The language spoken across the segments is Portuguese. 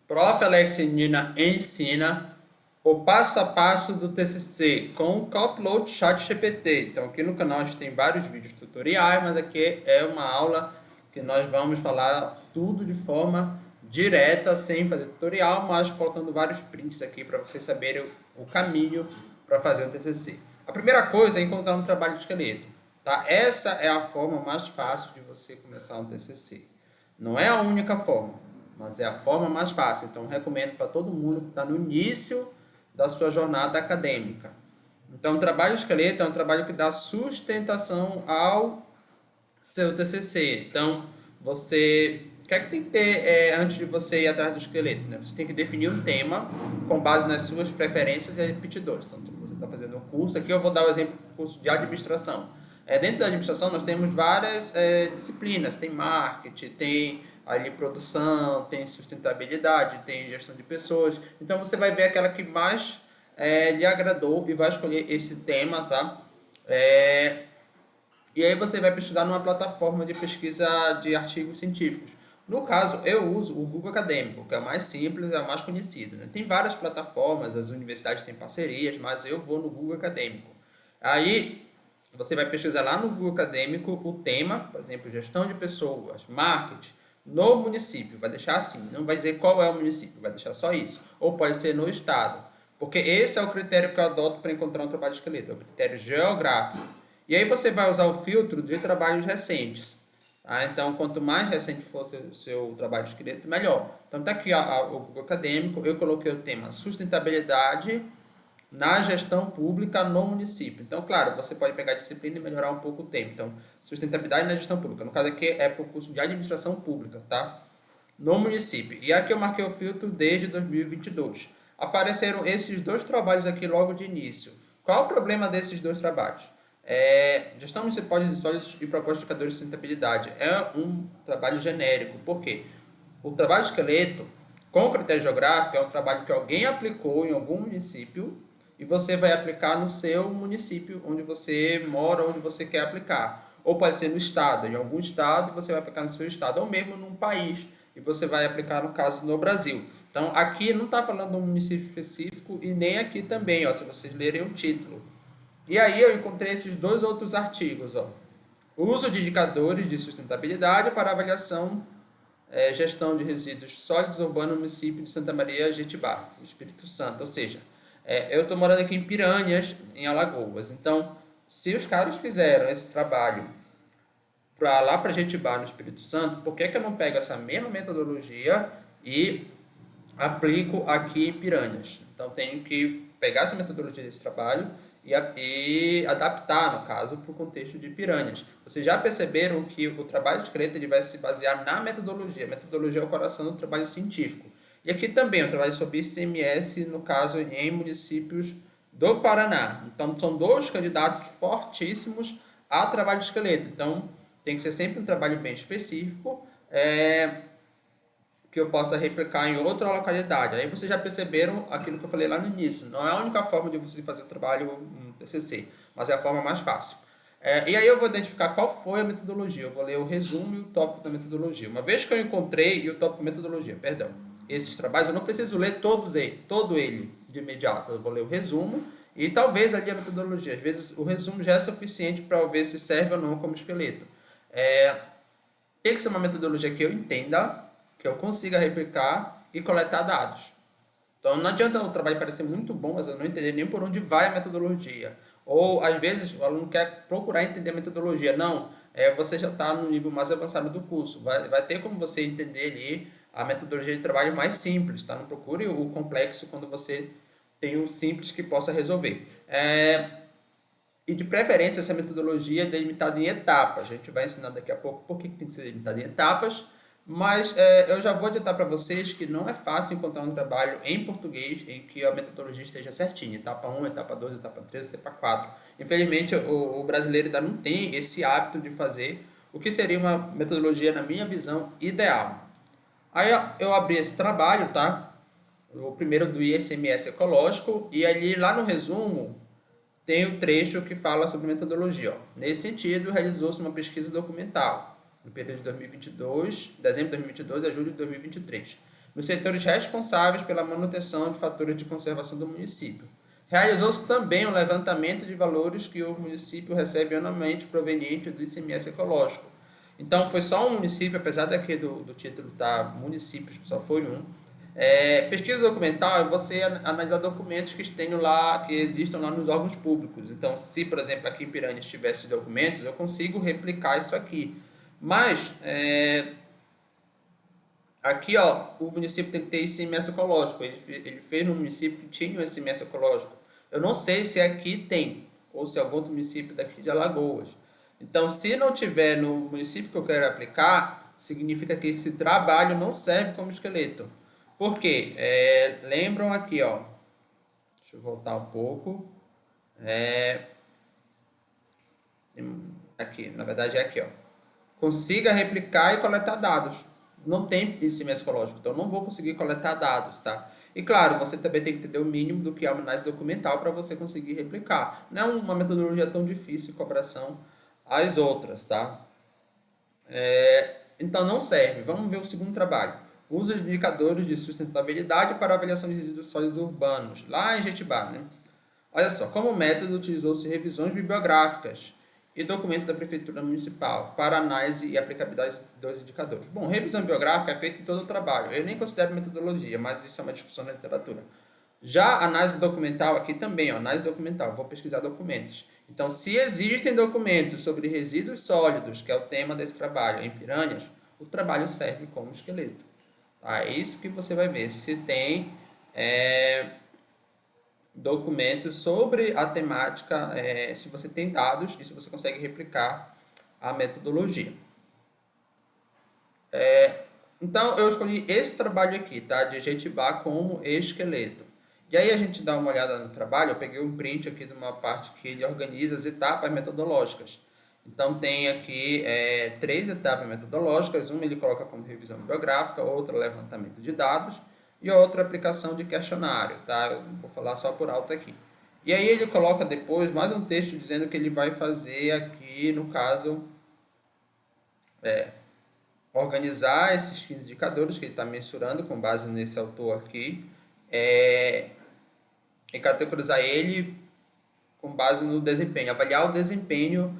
Prof. Alex Nina ensina o passo a passo do TCC com o Copilot ChatGPT. Então, aqui no canal a gente tem vários vídeos tutoriais, mas aqui é uma aula que nós vamos falar tudo de forma direta, sem fazer tutorial, mas colocando vários prints aqui para vocês saberem o caminho para fazer um TCC. A primeira coisa é encontrar um trabalho de esqueleto. Tá? Essa é a forma mais fácil de você começar um TCC. Não é a única forma, mas é a forma mais fácil. Então, recomendo para todo mundo que está no início da sua jornada acadêmica. Então, o trabalho de esqueleto é um trabalho que dá sustentação ao seu TCC. Então, você... O que é que tem que ter antes de você ir atrás do esqueleto? Né? Você tem que definir um tema com base nas suas preferências e aptidões. Então, você está fazendo um curso. Aqui eu vou dar o exemplo do curso de administração. Dentro da administração, nós temos várias disciplinas. Tem marketing, tem ali produção, tem sustentabilidade, tem gestão de pessoas. Então, você vai ver aquela que mais lhe agradou e vai escolher esse tema, tá? E aí você vai pesquisar numa plataforma de pesquisa de artigos científicos. No caso, eu uso o Google Acadêmico, que é o mais simples, é o mais conhecido. Né? Tem várias plataformas, as universidades têm parcerias, mas eu vou no Google Acadêmico. Aí você vai pesquisar lá no Google Acadêmico o tema, por exemplo, gestão de pessoas, marketing, no município. Vai deixar assim, não vai dizer qual é o município, vai deixar só isso. Ou pode ser no estado. Porque esse é o critério que eu adoto para encontrar um trabalho de esqueleto, é o critério geográfico. E aí você vai usar o filtro de trabalhos recentes. Tá? Então, quanto mais recente for o seu trabalho de esqueleto, melhor. Então, está aqui o Google Acadêmico, eu coloquei o tema sustentabilidade na gestão pública no município. Então, claro, você pode pegar a disciplina e melhorar um pouco o tempo. Então, sustentabilidade na gestão pública. No caso aqui é para o curso de administração pública, tá? No município. E aqui eu marquei o filtro desde 2022. Apareceram esses dois trabalhos aqui logo de início. Qual o problema desses dois trabalhos? Gestão municipal de sólidos e propósitos de indicadores de sustentabilidade. É um trabalho genérico. Por quê? O trabalho de esqueleto, com critério geográfico, é um trabalho que alguém aplicou em algum município e você vai aplicar no seu município onde você mora, onde você quer aplicar. Ou pode ser no estado, em algum estado você vai aplicar no seu estado, ou mesmo num país e você vai aplicar, no caso, no Brasil. Então, aqui não está falando de um município específico e nem aqui também, ó, se vocês lerem o título. E aí eu encontrei esses dois outros artigos. Ó. Uso de indicadores de sustentabilidade para avaliação gestão de resíduos sólidos urbanos no município de Santa Maria Jetibá, Espírito Santo. Ou seja, eu estou morando aqui em Piranhas, em Alagoas. Então, se os caras fizeram esse trabalho para lá para Jetibá, no Espírito Santo, por que eu não pego essa mesma metodologia e aplico aqui em Piranhas? Então, tenho que pegar essa metodologia desse trabalho e adaptar, no caso, para o contexto de Piranhas. Vocês já perceberam que o trabalho de esqueleto ele vai se basear na metodologia. A metodologia é o coração do trabalho científico. E aqui também eu trabalho sobre ICMS, no caso, em municípios do Paraná. Então, são dois candidatos fortíssimos a trabalho de esqueleto. Então, tem que ser sempre um trabalho bem específico, que eu possa replicar em outra localidade. Aí vocês já perceberam aquilo que eu falei lá no início. Não é a única forma de você fazer o trabalho no TCC, mas é a forma mais fácil. E aí eu vou identificar qual foi a metodologia. Eu vou ler o resumo e o tópico da metodologia. Uma vez que eu encontrei, e o tópico da metodologia, perdão, esses trabalhos, eu não preciso ler todo ele de imediato. Eu vou ler o resumo e talvez ali a metodologia. Às vezes o resumo já é suficiente para eu ver se serve ou não como esqueleto. Tem que ser uma metodologia que eu entenda, que eu consiga replicar e coletar dados. Então, não adianta o trabalho parecer muito bom, mas eu não entender nem por onde vai a metodologia. Ou, às vezes, o aluno quer procurar entender a metodologia. Não, você já está no nível mais avançado do curso. Vai ter como você entender ali a metodologia de trabalho mais simples. Tá? Não procure o complexo quando você tem o simples que possa resolver. E, de preferência, essa metodologia é delimitada em etapas. A gente vai ensinar daqui a pouco por que tem que ser delimitada em etapas. Mas eu já vou adiantar para vocês que não é fácil encontrar um trabalho em português em que a metodologia esteja certinha. Etapa 1, etapa 2, etapa 3, etapa 4. Infelizmente, o brasileiro ainda não tem esse hábito de fazer o que seria uma metodologia, na minha visão, ideal. Aí eu abri esse trabalho, tá? O primeiro do ICMS ecológico, e ali lá no resumo tem o trecho que fala sobre metodologia. Ó. Nesse sentido, realizou-se uma pesquisa documental no período de 2022, dezembro de 2022 a julho de 2023. nos setores responsáveis pela manutenção de fatores de conservação do município. Realizou-se também o levantamento de valores que o município recebe anualmente proveniente do ICMS ecológico. Então, foi só um município, apesar daqui do título tá municípios, só foi um. Pesquisa documental é você analisar documentos que tenham lá, que existam lá nos órgãos públicos. Então, se, por exemplo, aqui em Piranhas tivesse documentos, eu consigo replicar isso aqui. Mas, aqui, ó, o município tem que ter ICMS ecológico. Ele fez no município que tinha um ICMS ecológico. Eu não sei se aqui tem, ou se é algum outro município daqui de Alagoas. Então, se não tiver no município que eu quero aplicar, significa que esse trabalho não serve como esqueleto. Por quê? Lembram aqui, ó. Deixa eu voltar um pouco. Aqui, na verdade é aqui, ó. Consiga replicar e coletar dados. Não tem ICMS ecológico, então não vou conseguir coletar dados, tá? E claro, você também tem que entender o mínimo do que é uma análise documental para você conseguir replicar. Não é uma metodologia tão difícil em comparação às outras, tá? Então não serve. Vamos ver o segundo trabalho. Uso de indicadores de sustentabilidade para avaliação de resíduos sólidos urbanos, lá em Jetibá, né? Olha só, como método utilizou-se revisões bibliográficas e documentos da Prefeitura Municipal para análise e aplicabilidade dos indicadores. Bom, revisão bibliográfica é feita em todo o trabalho. Eu nem considero metodologia, mas isso é uma discussão na literatura. Já análise documental, aqui também, ó, análise documental, vou pesquisar documentos. Então, se existem documentos sobre resíduos sólidos, que é o tema desse trabalho, em Piranhas, o trabalho serve como esqueleto. Tá? É isso que você vai ver, se tem documentos sobre a temática, se você tem dados e se você consegue replicar a metodologia. Então, eu escolhi esse trabalho aqui, tá? De Jetibá como esqueleto. E aí a gente dá uma olhada no trabalho, eu peguei um print aqui de uma parte que ele organiza as etapas metodológicas. Então, tem aqui 3 etapas metodológicas, uma ele coloca como revisão bibliográfica, outra levantamento de dados e outra aplicação de questionário, tá? Eu vou falar só por alto aqui. E aí ele coloca depois mais um texto dizendo que ele vai fazer aqui, no caso, organizar esses 15 indicadores que ele está mensurando com base nesse autor aqui, e categorizar ele com base no desempenho, avaliar o desempenho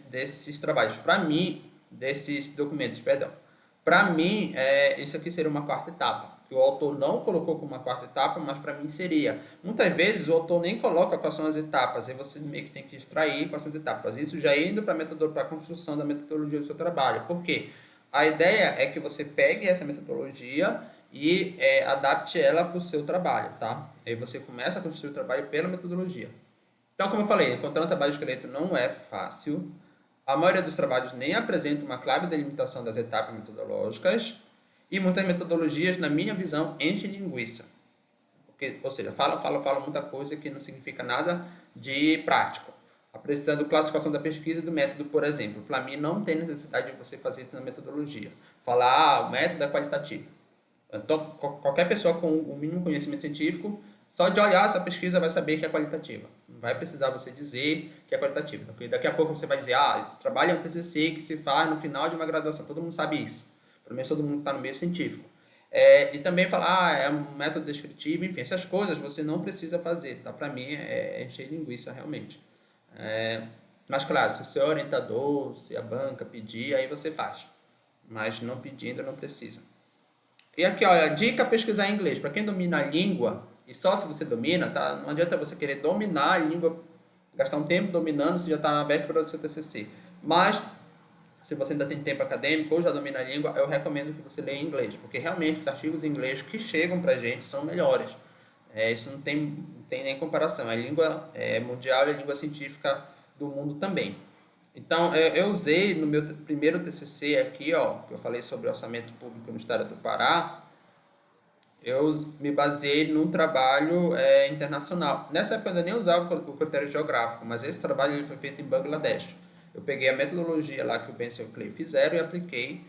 desses trabalhos. Para mim, desses documentos, perdão. Para mim, isso aqui seria uma quarta etapa, que o autor não colocou como uma quarta etapa, mas para mim seria. Muitas vezes o autor nem coloca quais são as etapas, e você meio que tem que extrair quais são as etapas. Isso já indo para a construção da metodologia do seu trabalho. Por quê? A ideia é que você pegue essa metodologia e adapte ela para o seu trabalho, tá? Aí você começa a construir o trabalho pela metodologia. Então, como eu falei, encontrar um trabalho de esqueleto não é fácil. A maioria dos trabalhos nem apresenta uma clara delimitação das etapas metodológicas e muitas metodologias, na minha visão, enchem linguiça. Ou seja, fala muita coisa que não significa nada de prático. Apresentando classificação da pesquisa e do método, por exemplo. Para mim, não tem necessidade de você fazer isso na metodologia. Falar, o método é qualitativo. Então, qualquer pessoa com o mínimo conhecimento científico, só de olhar essa pesquisa vai saber que é qualitativa. Não vai precisar você dizer que é qualitativa. Porque daqui a pouco você vai dizer, esse trabalho é um TCC que se faz no final de uma graduação. Todo mundo sabe isso. Pelo menos todo mundo está no meio científico. E também falar, é um método descritivo, enfim, essas coisas você não precisa fazer, tá? Para mim é encher linguiça realmente. Mas claro, se o seu orientador, se a banca pedir, aí você faz. Mas não pedindo, não precisa. E aqui, olha, dica pesquisar em inglês. Para quem domina a língua, e só se você domina, tá? Não adianta você querer dominar a língua, gastar um tempo dominando, se já está na véspera do seu TCC. Mas se você ainda tem tempo acadêmico ou já domina a língua, eu recomendo que você leia em inglês, porque realmente os artigos em inglês que chegam para a gente são melhores. Isso não tem nem comparação. A língua mundial e a língua científica do mundo também. Então, eu usei no meu primeiro TCC aqui, ó, que eu falei sobre orçamento público no estado do Pará, eu me baseei num trabalho internacional. Nessa época eu ainda nem usava o critério geográfico, mas esse trabalho ele foi feito em Bangladesh. Eu peguei a metodologia lá que o Benson e o Clay fizeram e apliquei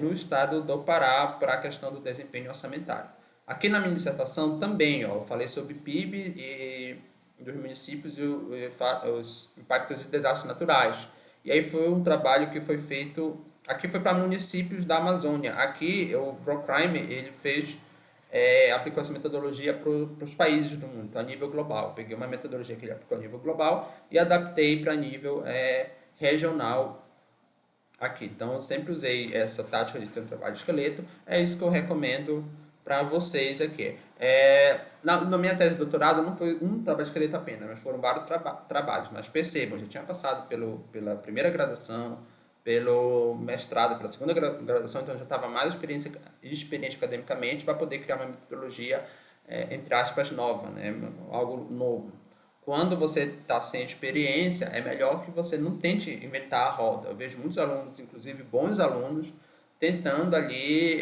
no estado do Pará para a questão do desempenho orçamentário. Aqui na minha dissertação também, ó, eu falei sobre PIB e dos municípios e os impactos de desastres naturais. E aí foi um trabalho que foi feito Aqui foi para municípios da Amazônia. Aqui, o ProCrime, ele fez, aplicou essa metodologia para os países do mundo, então, a nível global. Eu peguei uma metodologia que ele aplicou a nível global e adaptei para nível regional aqui. Então, eu sempre usei essa tática de ter um trabalho de esqueleto. É isso que eu recomendo para vocês aqui. Na minha tese de doutorado não foi um trabalho de esqueleto apenas, mas foram vários trabalhos. Mas percebam, eu já tinha passado pela primeira graduação, pelo mestrado, pela segunda graduação, então eu já estava mais experiente academicamente para poder criar uma metodologia, entre aspas, nova, né? Algo novo. Quando você está sem experiência, é melhor que você não tente inventar a roda. Eu vejo muitos alunos, inclusive bons alunos, tentando ali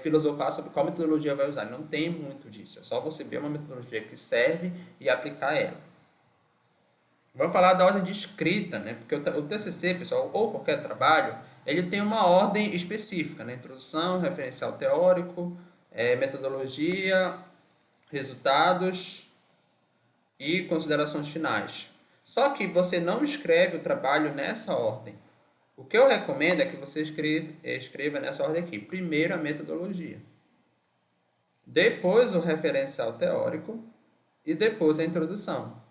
filosofar sobre qual metodologia vai usar. Não tem muito disso. É só você ver uma metodologia que serve e aplicar ela. Vamos falar da ordem de escrita, né? Porque o TCC, pessoal, ou qualquer trabalho, ele tem uma ordem específica, né? Introdução, referencial teórico, metodologia, resultados e considerações finais. Só que você não escreve o trabalho nessa ordem. O que eu recomendo é que você escreva nessa ordem aqui. Primeiro a metodologia, depois o referencial teórico e depois a introdução.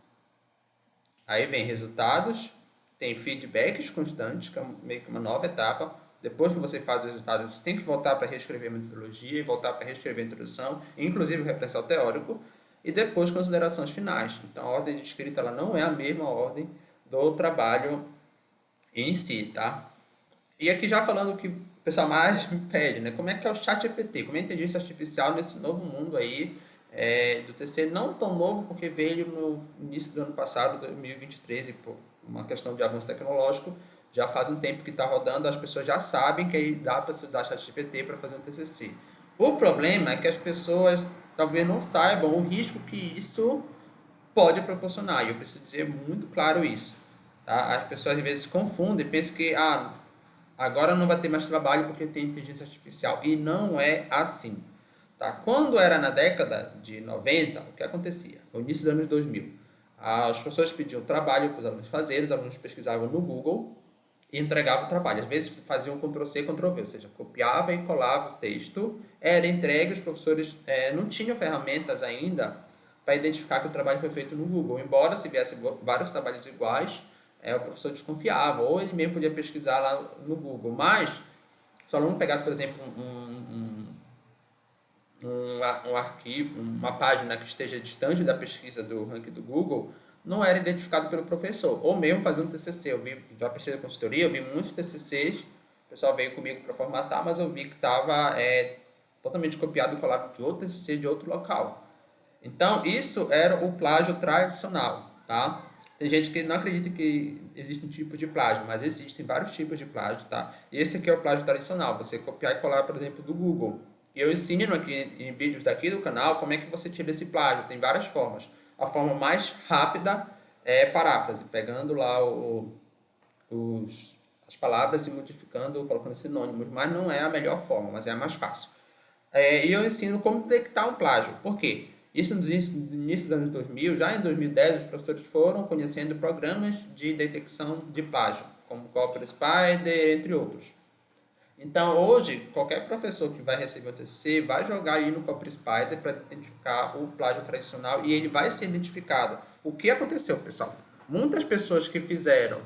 Aí vem resultados, tem feedbacks constantes, que é meio que uma nova etapa. Depois que você faz os resultados, você tem que voltar para reescrever a metodologia, voltar para reescrever a introdução, inclusive o referencial teórico, e depois considerações finais. Então, a ordem de escrita ela não é a mesma ordem do trabalho em si, tá? E aqui já falando o que o pessoal mais me pede, né? Como é que é o ChatGPT? Como é a inteligência artificial nesse novo mundo aí do TC? Não tão novo, porque veio no início do ano passado, 2023, e por uma questão de avanço tecnológico, já faz um tempo que está rodando, as pessoas já sabem que aí dá para usar ChatGPT para fazer um TCC. O problema é que as pessoas talvez não saibam o risco que isso pode proporcionar, e eu preciso dizer muito claro isso. Tá? As pessoas às vezes confundem, pensam que agora não vai ter mais trabalho porque tem inteligência artificial, e não é assim. Tá? Quando era na década de 90, o que acontecia? No início dos anos 2000, as pessoas pediam trabalho para os alunos fazerem, os alunos pesquisavam no Google e entregavam o trabalho. Às vezes faziam Ctrl+C, Ctrl+V, ou seja, copiava e colava o texto, era entregue, os professores não tinham ferramentas ainda para identificar que o trabalho foi feito no Google. Embora se viesse vários trabalhos iguais, o professor desconfiava, ou ele mesmo podia pesquisar lá no Google. Mas, se o aluno pegasse, por exemplo, um arquivo, uma página que esteja distante da pesquisa do ranking do Google, não era identificado pelo professor. Ou mesmo fazer um TCC. Eu vi, já pesquisa de consultoria, eu vi muitos TCCs, o pessoal veio comigo para formatar, mas eu vi que estava totalmente copiado e colado de outro TCC de outro local. Então, isso era o plágio tradicional, tá? Tem gente que não acredita que existe um tipo de plágio, mas existem vários tipos de plágio, tá? Esse aqui é o plágio tradicional, você copiar e colar, por exemplo, do Google. E eu ensino aqui em vídeos daqui do canal como é que você tira esse plágio. Tem várias formas. A forma mais rápida é paráfrase, pegando lá as palavras e modificando, colocando sinônimos, mas não é a melhor forma, mas é a mais fácil. E eu ensino como detectar um plágio. Por quê? Isso no início dos anos 2000, já em 2010, os professores foram conhecendo programas de detecção de plágio, como Copper Spider, entre outros. Então, hoje, qualquer professor que vai receber o TCC vai jogar aí no Copper Spider para identificar o plágio tradicional e ele vai ser identificado. O que aconteceu, pessoal? Muitas pessoas que fizeram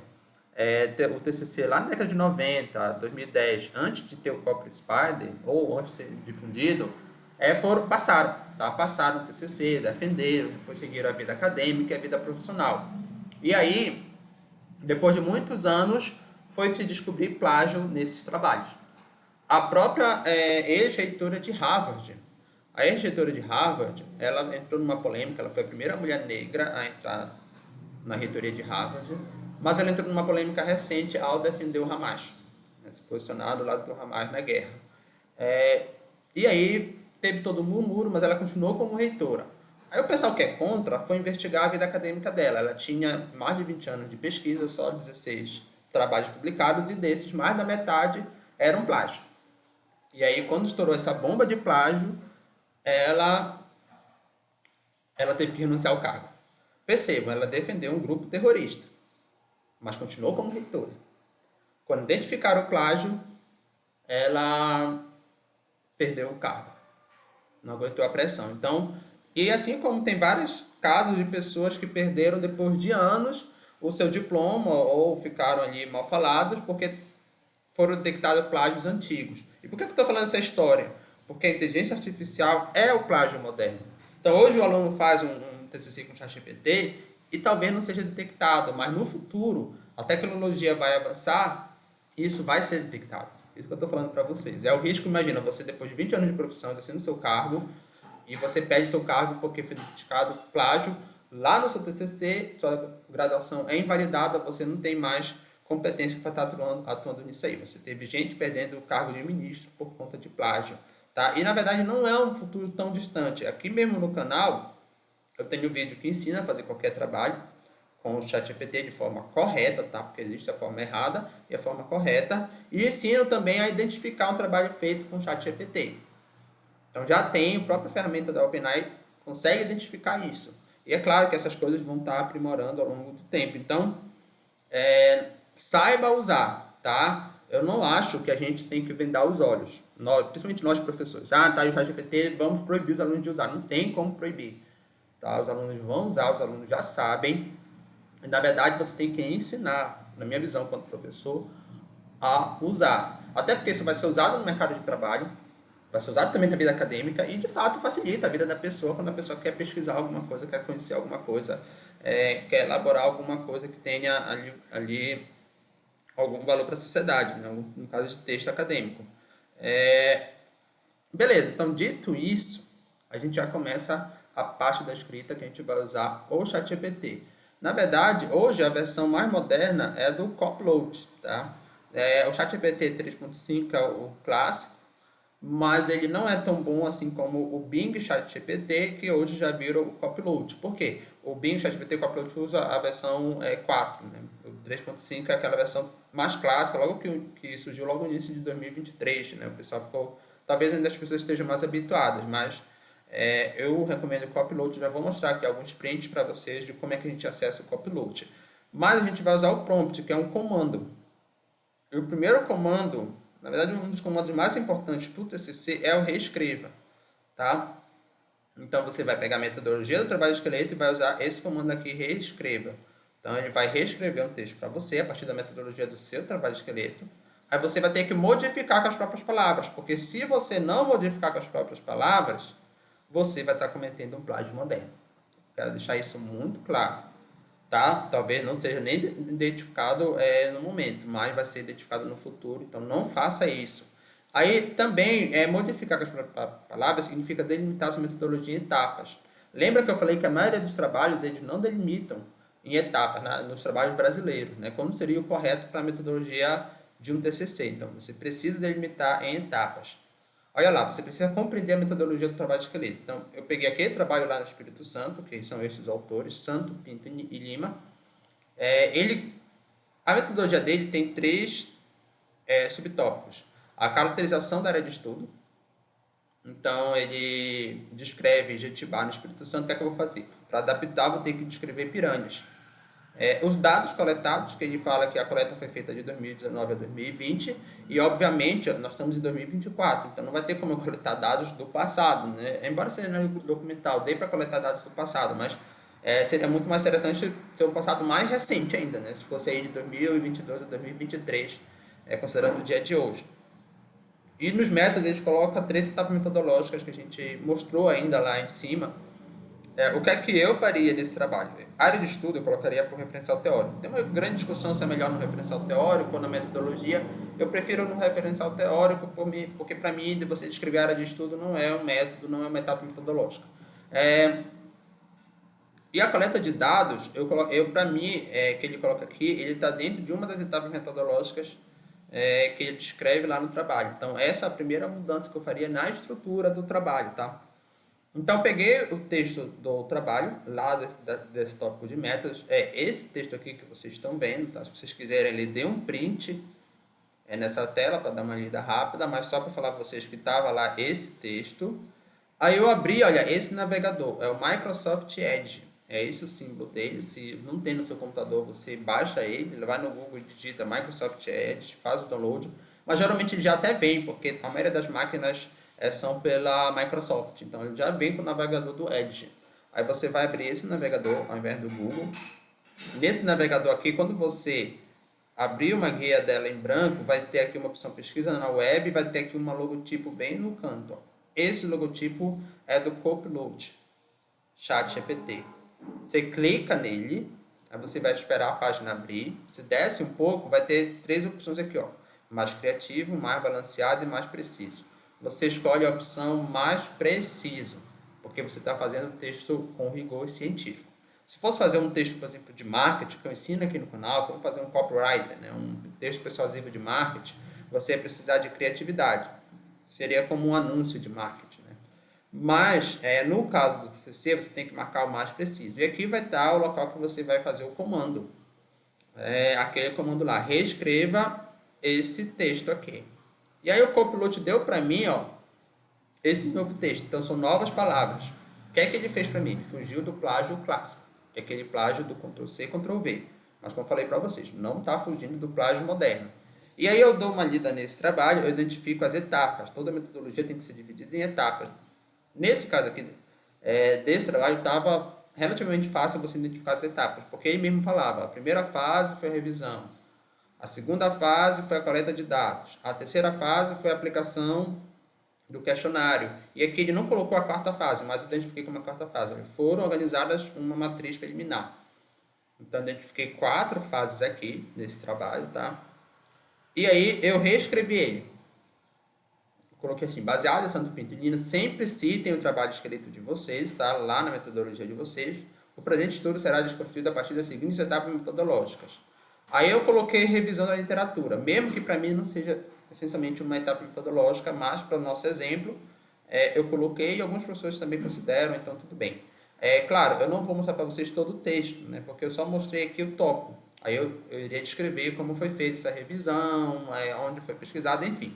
o TCC lá na década de 90, 2010, antes de ter o Copper Spider, ou antes de ser difundido, passaram o TCC, defenderam, depois seguiram a vida acadêmica e a vida profissional. E aí, depois de muitos anos, foi se descobrir plágio nesses trabalhos. A própria ex-reitora de Harvard, a ex-reitora de Harvard, ela entrou numa polêmica, ela foi a primeira mulher negra a entrar na reitoria de Harvard, mas ela entrou numa polêmica recente ao defender o Hamas, né, se posicionar do lado do Hamas na guerra. E aí teve todo o murmúrio, mas ela continuou como reitora. Aí o pessoal que é contra foi investigar a vida acadêmica dela. Ela tinha mais de 20 anos de pesquisa, só 16 trabalhos publicados, e desses, mais da metade eram plágio. E aí, quando estourou essa bomba de plágio, ela teve que renunciar ao cargo. Percebam, ela defendeu um grupo terrorista, mas continuou como reitora. Quando identificaram o plágio, ela perdeu o cargo, não aguentou a pressão. Então, e assim como tem vários casos de pessoas que perderam depois de anos o seu diploma ou ficaram ali mal falados porque foram detectados plágios antigos. E por que eu estou falando essa história? Porque a inteligência artificial é o plágio moderno. Então, hoje o aluno faz um TCC com o ChatGPT e talvez não seja detectado, mas no futuro a tecnologia vai avançar e isso vai ser detectado. Isso que eu estou falando para vocês. É o risco, imagina, você depois de 20 anos de profissão, exercendo seu cargo, e você perde seu cargo porque foi detectado plágio lá no seu TCC, sua graduação é invalidada, você não tem mais competência para estar atuando nisso aí. Você teve gente perdendo o cargo de ministro por conta de plágio, tá? E na verdade não é um futuro tão distante. Aqui mesmo no canal, eu tenho um vídeo que ensina a fazer qualquer trabalho com o ChatGPT de forma correta, tá? Porque existe a forma errada e a forma correta. E ensino também a identificar um trabalho feito com o ChatGPT. Então já tem, a própria ferramenta da OpenAI consegue identificar isso. E é claro que essas coisas vão estar aprimorando ao longo do tempo. Então, saiba usar, tá? Eu não acho que a gente tem que vendar os olhos, principalmente nós professores. Ah, tá aí o ChatGPT, vamos proibir os alunos de usar. Não tem como proibir, tá? Os alunos vão usar, os alunos já sabem. E, na verdade, você tem que ensinar, na minha visão, quanto professor, a usar. Até porque isso vai ser usado no mercado de trabalho, vai ser usado também na vida acadêmica e, de fato, facilita a vida da pessoa quando a pessoa quer pesquisar alguma coisa, quer conhecer alguma coisa, quer elaborar alguma coisa que tenha ali algum valor para a sociedade, né? No caso de texto acadêmico. Beleza, então dito isso, a gente já começa a parte da escrita que a gente vai usar o ChatGPT. Na verdade, hoje a versão mais moderna é do Copilot, tá? O ChatGPT 3.5 é o clássico, mas ele não é tão bom assim como o Bing ChatGPT, que hoje já virou o Copilot. Por quê? O Bing ChatGPT e o Copilot usa a versão 4, né? O 3.5 é aquela versão mais clássica, logo que surgiu logo no início de 2023, né? O pessoal ficou... Talvez ainda as pessoas estejam mais habituadas, mas eu recomendo o Copilot. Já vou mostrar aqui alguns prints para vocês de como é que a gente acessa o Copilot. Mas a gente vai usar o prompt, que é um comando. E o primeiro comando, na verdade, um dos comandos mais importantes para o TCC é o reescreva, tá? Então, você vai pegar a metodologia do trabalho de esqueleto e vai usar esse comando aqui, reescreva. Então, ele vai reescrever um texto para você a partir da metodologia do seu trabalho de esqueleto. Aí você vai ter que modificar com as próprias palavras, porque se você não modificar com as próprias palavras, você vai estar cometendo um plágio moderno. Quero deixar isso muito claro, tá? Talvez não seja nem identificado no momento, mas vai ser identificado no futuro, então não faça isso. Aí também, modificar com as palavras significa delimitar sua metodologia em etapas. Lembra que eu falei que a maioria dos trabalhos eles não delimitam em etapas, né, nos trabalhos brasileiros, né? Como seria o correto para a metodologia de um TCC? Então, você precisa delimitar em etapas. Olha lá, você precisa compreender a metodologia do trabalho de esqueleto. Então, eu peguei aquele trabalho lá no Espírito Santo, que são esses autores, Santo, Pinto e Lima. A metodologia dele tem três subtópicos. A caracterização da área de estudo. Então, ele descreve Jetibá no Espírito Santo. O que é que eu vou fazer? Para adaptar, vou ter que descrever piranhas. Os dados coletados, que ele fala que a coleta foi feita de 2019 a 2020, e obviamente nós estamos em 2024, então não vai ter como eu coletar dados do passado, né? Embora seja no documental, dê para coletar dados do passado, mas seria muito mais interessante ser um passado mais recente ainda, né? Se fosse aí de 2022 a 2023, considerando o dia de hoje. E nos métodos eles colocam 3 etapas metodológicas que a gente mostrou ainda lá em cima. O que é que eu faria nesse trabalho? A área de estudo eu colocaria para o referencial teórico. Tem uma grande discussão se é melhor no referencial teórico ou na metodologia. Eu prefiro no referencial teórico porque para mim você descrever a área de estudo não é um método, não é uma etapa metodológica. E a coleta de dados, para mim, que ele coloca aqui, ele está dentro de uma das etapas metodológicas que ele descreve lá no trabalho. Então, essa é a primeira mudança que eu faria na estrutura do trabalho, tá? Então, eu peguei o texto do trabalho, lá desse tópico de métodos. Esse texto aqui que vocês estão vendo, tá? Se vocês quiserem, ele dê um print nessa tela para dar uma lida rápida, mas só para falar para vocês que estava lá esse texto. Aí eu abri, olha, esse navegador, é o Microsoft Edge. É esse o símbolo dele. Se não tem no seu computador, você baixa ele, vai no Google e digita Microsoft Edge, faz o download. Mas geralmente ele já até vem, porque a maioria das máquinas são pela Microsoft. Então ele já vem com o navegador do Edge. Aí você vai abrir esse navegador ao invés do Google. Nesse navegador aqui, quando você abrir uma guia dela em branco, vai ter aqui uma opção pesquisa na web, vai ter aqui um logotipo bem no canto. Ó. Esse logotipo é do Copilot, ChatGPT. Você clica nele, aí você vai esperar a página abrir. Se desce um pouco, vai ter três opções aqui, ó. Mais criativo, mais balanceado e mais preciso. Você escolhe a opção mais preciso, porque você está fazendo o texto com rigor científico. Se fosse fazer um texto, por exemplo, de marketing, que eu ensino aqui no canal, como fazer um copywriter, né, um texto persuasivo de marketing, você ia precisar de criatividade. Seria como um anúncio de marketing. Né? Mas, no caso do TCC, você tem que marcar o mais preciso. E aqui vai estar o local que você vai fazer o comando. Aquele comando lá, reescreva esse texto aqui. E aí o Copilot deu para mim, ó, esse novo texto. Então são novas palavras. O que é que ele fez para mim? Ele fugiu do plágio clássico, que é aquele plágio do Ctrl+C, Ctrl+V. Mas como eu falei para vocês, não está fugindo do plágio moderno. E aí eu dou uma lida nesse trabalho, eu identifico as etapas. Toda metodologia tem que ser dividida em etapas. Nesse caso aqui, desse trabalho, estava relativamente fácil você identificar as etapas, porque ele mesmo falava, a primeira fase foi a revisão, a segunda fase foi a coleta de dados, a terceira fase foi a aplicação do questionário. E aqui ele não colocou a quarta fase, mas eu identifiquei como a quarta fase. Foram organizadas uma matriz preliminar. Então, eu identifiquei 4 fases aqui nesse trabalho, tá? E aí, eu reescrevi ele. Coloquei assim, baseado em Santo Pinto e Lina, sempre citem o trabalho de esqueleto de vocês, tá? Lá na metodologia de vocês. O presente estudo será desconstruído a partir das seguintes etapas metodológicas. Aí eu coloquei revisão da literatura, mesmo que para mim não seja essencialmente uma etapa metodológica, mas para o nosso exemplo, eu coloquei e alguns professores também consideram, então tudo bem. Claro, eu não vou mostrar para vocês todo o texto, né, porque eu só mostrei aqui o tópico. Aí eu iria descrever como foi feita essa revisão, onde foi pesquisado, enfim.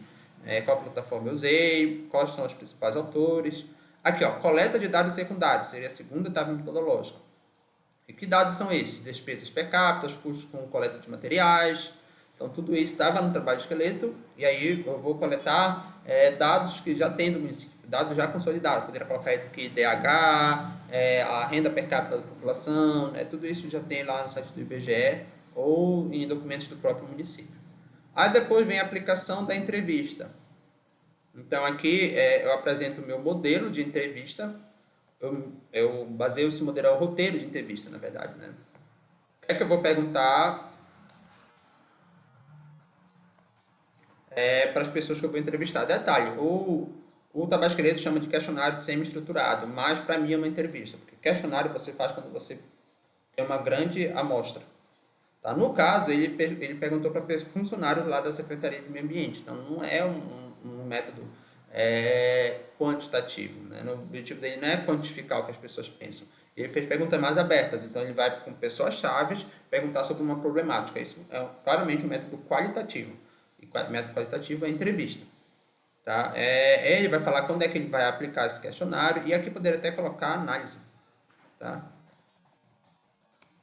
Qual plataforma eu usei, quais são os principais autores. Aqui, ó, coleta de dados secundários, seria a segunda etapa metodológica. E que dados são esses? Despesas per capita, custos com coleta de materiais. Então, tudo isso estava no trabalho de esqueleto, e aí eu vou coletar dados que já tem do município, dados já consolidados. Poderia colocar aqui DH, a renda per capita da população, tudo isso já tem lá no site do IBGE ou em documentos do próprio município. Aí depois vem a aplicação da entrevista. Então, aqui eu apresento o meu modelo de entrevista. Eu baseio esse modelo ao roteiro de entrevista, na verdade, né? O que é que eu vou perguntar para as pessoas que eu vou entrevistar? Detalhe, o Tabasquereto chama de questionário semi-estruturado, mas para mim é uma entrevista, porque questionário você faz quando você tem uma grande amostra. Tá? No caso, ele perguntou para funcionários lá da Secretaria de Meio Ambiente, então não é um método quantitativo. Né? O objetivo dele não é quantificar o que as pessoas pensam. Ele fez perguntas mais abertas, então ele vai com pessoas-chave perguntar sobre uma problemática. Isso é claramente um método qualitativo. E método qualitativo é entrevista. Tá? Ele vai falar quando é que ele vai aplicar esse questionário, e aqui poderia até colocar análise. Tá?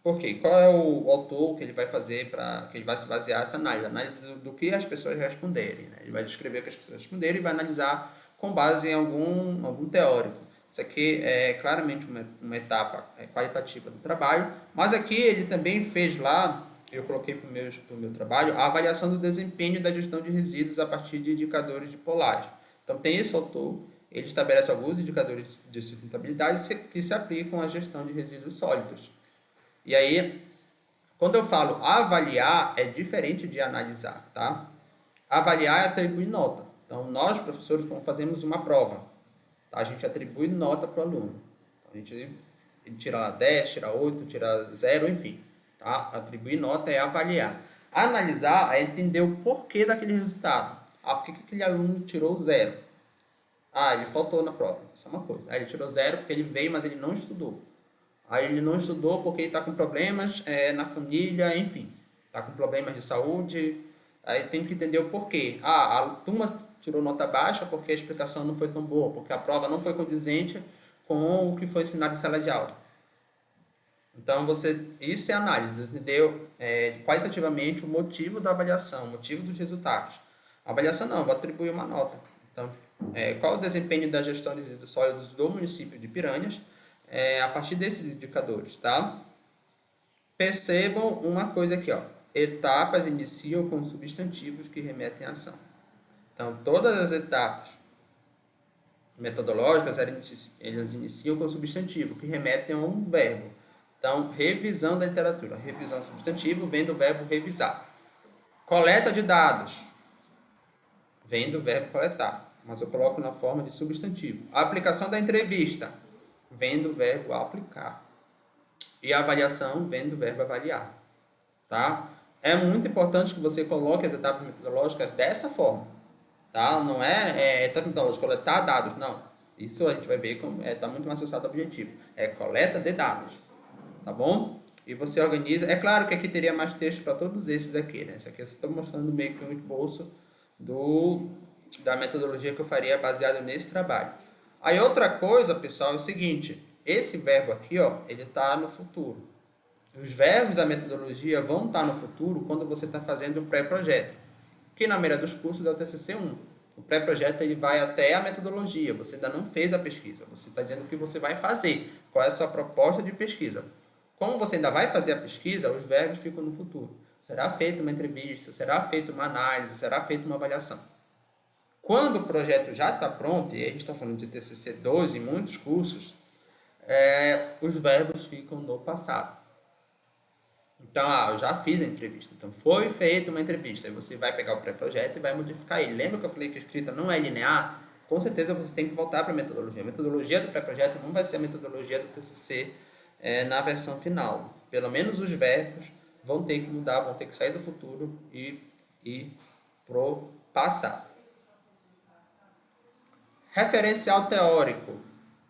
Por quê? Qual é o autor que ele vai fazer que ele vai se basear essa análise? Análise do que as pessoas responderem. Né? Ele vai descrever o que as pessoas responderem e vai analisar com base em algum teórico. Isso aqui é claramente uma etapa qualitativa do trabalho, mas aqui ele também fez lá, eu coloquei para o meu trabalho, a avaliação do desempenho da gestão de resíduos a partir de indicadores de polagem. Então tem esse autor, ele estabelece alguns indicadores de sustentabilidade que se aplicam à gestão de resíduos sólidos. E aí, quando eu falo avaliar, é diferente de analisar, tá? Avaliar é atribuir nota. Então, nós, professores, quando fazemos uma prova, tá? A gente atribui nota para o aluno. Então, ele tira lá 10, tira 8, tira 0, enfim. Tá? Atribuir nota é avaliar. Analisar é entender o porquê daquele resultado. Por que aquele aluno tirou 0? Ele faltou na prova. Isso é uma coisa. Ele tirou 0 porque ele veio, mas ele não estudou. Aí ele não estudou porque ele está com problemas na família, enfim. Está com problemas de saúde. Aí tem que entender o porquê. A turma tirou nota baixa porque a explicação não foi tão boa, porque a prova não foi condizente com o que foi ensinado em sala de aula. Então, isso é análise, entendeu? Qualitativamente o motivo da avaliação, o motivo dos resultados. Avaliação não, vou atribuir uma nota. Então, qual o desempenho da gestão de resíduos sólidos do município de Piranhas a partir desses indicadores, tá? Percebam uma coisa aqui, ó. Etapas iniciam com substantivos que remetem à ação. Então, todas as etapas metodológicas, elas iniciam com substantivo, que remetem a um verbo. Então, revisão da literatura. Revisão substantivo vem do verbo revisar. Coleta de dados vem do verbo coletar, mas eu coloco na forma de substantivo. A aplicação da entrevista vem do verbo aplicar. E a avaliação vem do verbo avaliar. Tá? É muito importante que você coloque as etapas metodológicas dessa forma. Tá? Não é etapa metodológica, coletar dados, não. Isso a gente vai ver como está muito mais associado ao objetivo. É coleta de dados. Tá bom? E você organiza. É claro que aqui teria mais texto para todos esses aqui, né? Isso aqui eu estou mostrando meio que um esboço da metodologia que eu faria baseado nesse trabalho. Aí outra coisa, pessoal, é o seguinte. Esse verbo aqui, ó, ele está no futuro. Os verbos da metodologia vão estar no futuro quando você está fazendo um pré-projeto, que na maioria dos cursos é o TCC1. O pré-projeto ele vai até a metodologia, você ainda não fez a pesquisa, você está dizendo o que você vai fazer, qual é a sua proposta de pesquisa. Como você ainda vai fazer a pesquisa, os verbos ficam no futuro. Será feita uma entrevista, será feita uma análise, será feita uma avaliação. Quando o projeto já está pronto, e a gente está falando de TCC2 em muitos cursos, os verbos ficam no passado. Então, eu já fiz a entrevista. Então, foi feita uma entrevista. Aí você vai pegar o pré-projeto e vai modificar ele. Lembra que eu falei que a escrita não é linear? Com certeza você tem que voltar para a metodologia. A metodologia do pré-projeto não vai ser a metodologia do TCC na versão final. Pelo menos os verbos vão ter que mudar, vão ter que sair do futuro e ir pro passado. Referencial teórico.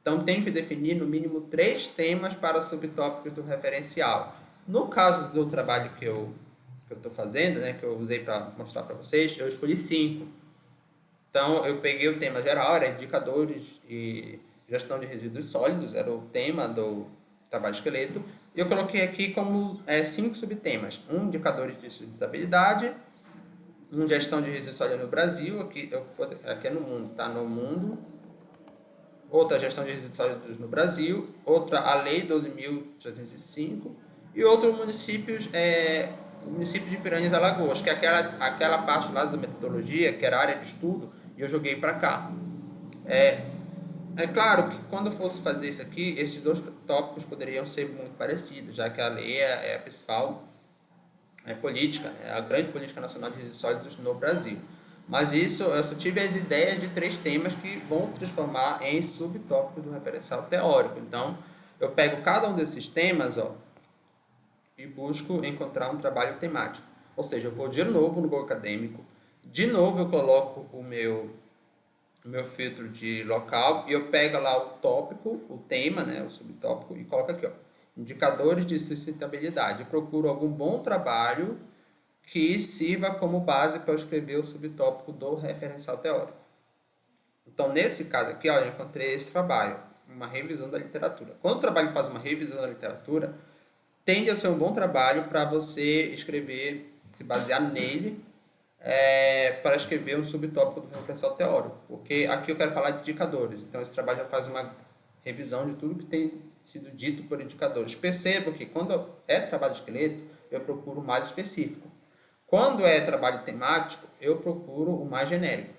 Então, tem que definir no mínimo 3 temas para subtópicos do referencial. No caso do trabalho que eu estou fazendo, né, que eu usei para mostrar para vocês, eu escolhi 5. Então, eu peguei o tema geral, era indicadores e gestão de resíduos sólidos, era o tema do trabalho de esqueleto, e eu coloquei aqui como 5 subtemas. Um, indicadores de sustentabilidade, um, gestão de resíduos sólidos no Brasil, aqui é no mundo, tá? No mundo. Outra, gestão de resíduos sólidos no Brasil, outra, a Lei 12.305, e outro, município de Piranhas, Alagoas, que é aquela parte lá da metodologia, que era a área de estudo, e eu joguei para cá. É claro que quando eu fosse fazer isso aqui, esses 2 tópicos poderiam ser muito parecidos, já que a lei é a principal política, né, a grande política nacional de resíduos sólidos no Brasil. Mas isso, eu só tive as ideias de 3 temas que vão transformar em subtópicos do referencial teórico. Então, eu pego cada um desses temas, ó, e busco encontrar um trabalho temático. Ou seja, eu vou de novo no Google Acadêmico, de novo eu coloco o meu filtro de local e eu pego lá o tópico, o tema, né, o subtópico, e coloco aqui, ó, indicadores de sustentabilidade. Eu procuro algum bom trabalho que sirva como base para eu escrever o subtópico do referencial teórico. Então, nesse caso aqui, ó, eu encontrei esse trabalho, uma revisão da literatura. Quando o trabalho faz uma revisão da literatura, tende a ser um bom trabalho para você escrever, se basear nele, para escrever um subtópico do referencial teórico. Porque aqui eu quero falar de indicadores. Então, esse trabalho já faz uma revisão de tudo que tem sido dito por indicadores. Percebo que quando é trabalho de esqueleto, eu procuro o mais específico. Quando é trabalho temático, eu procuro o mais genérico.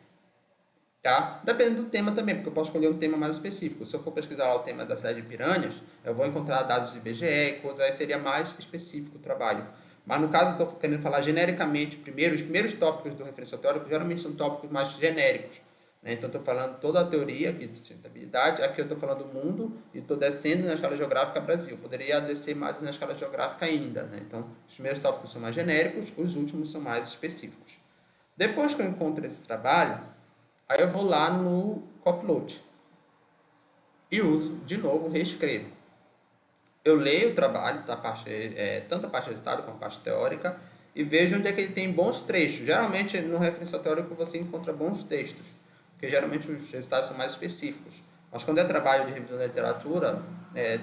Tá? Depende do tema também, porque eu posso escolher um tema mais específico. Se eu for pesquisar lá o tema da cidade de Piranhas, eu vou encontrar dados do IBGE, coisa aí seria mais específico o trabalho. Mas no caso, eu estou querendo falar genericamente primeiro, os primeiros tópicos do referencial teórico geralmente são tópicos mais genéricos. Né? Então, estou falando toda a teoria aqui de sustentabilidade, aqui eu estou falando do mundo e estou descendo na escala geográfica Brasil. Poderia descer mais na escala geográfica ainda. Né? Então, os primeiros tópicos são mais genéricos, os últimos são mais específicos. Depois que eu encontro esse trabalho, aí eu vou lá no Copilot e uso, de novo, reescrevo. Eu leio o trabalho, tanto a parte de resultado como a parte teórica, e vejo onde é que ele tem bons trechos. Geralmente, no referencial teórico, você encontra bons textos, porque geralmente os resultados são mais específicos. Mas quando é trabalho de revisão da literatura,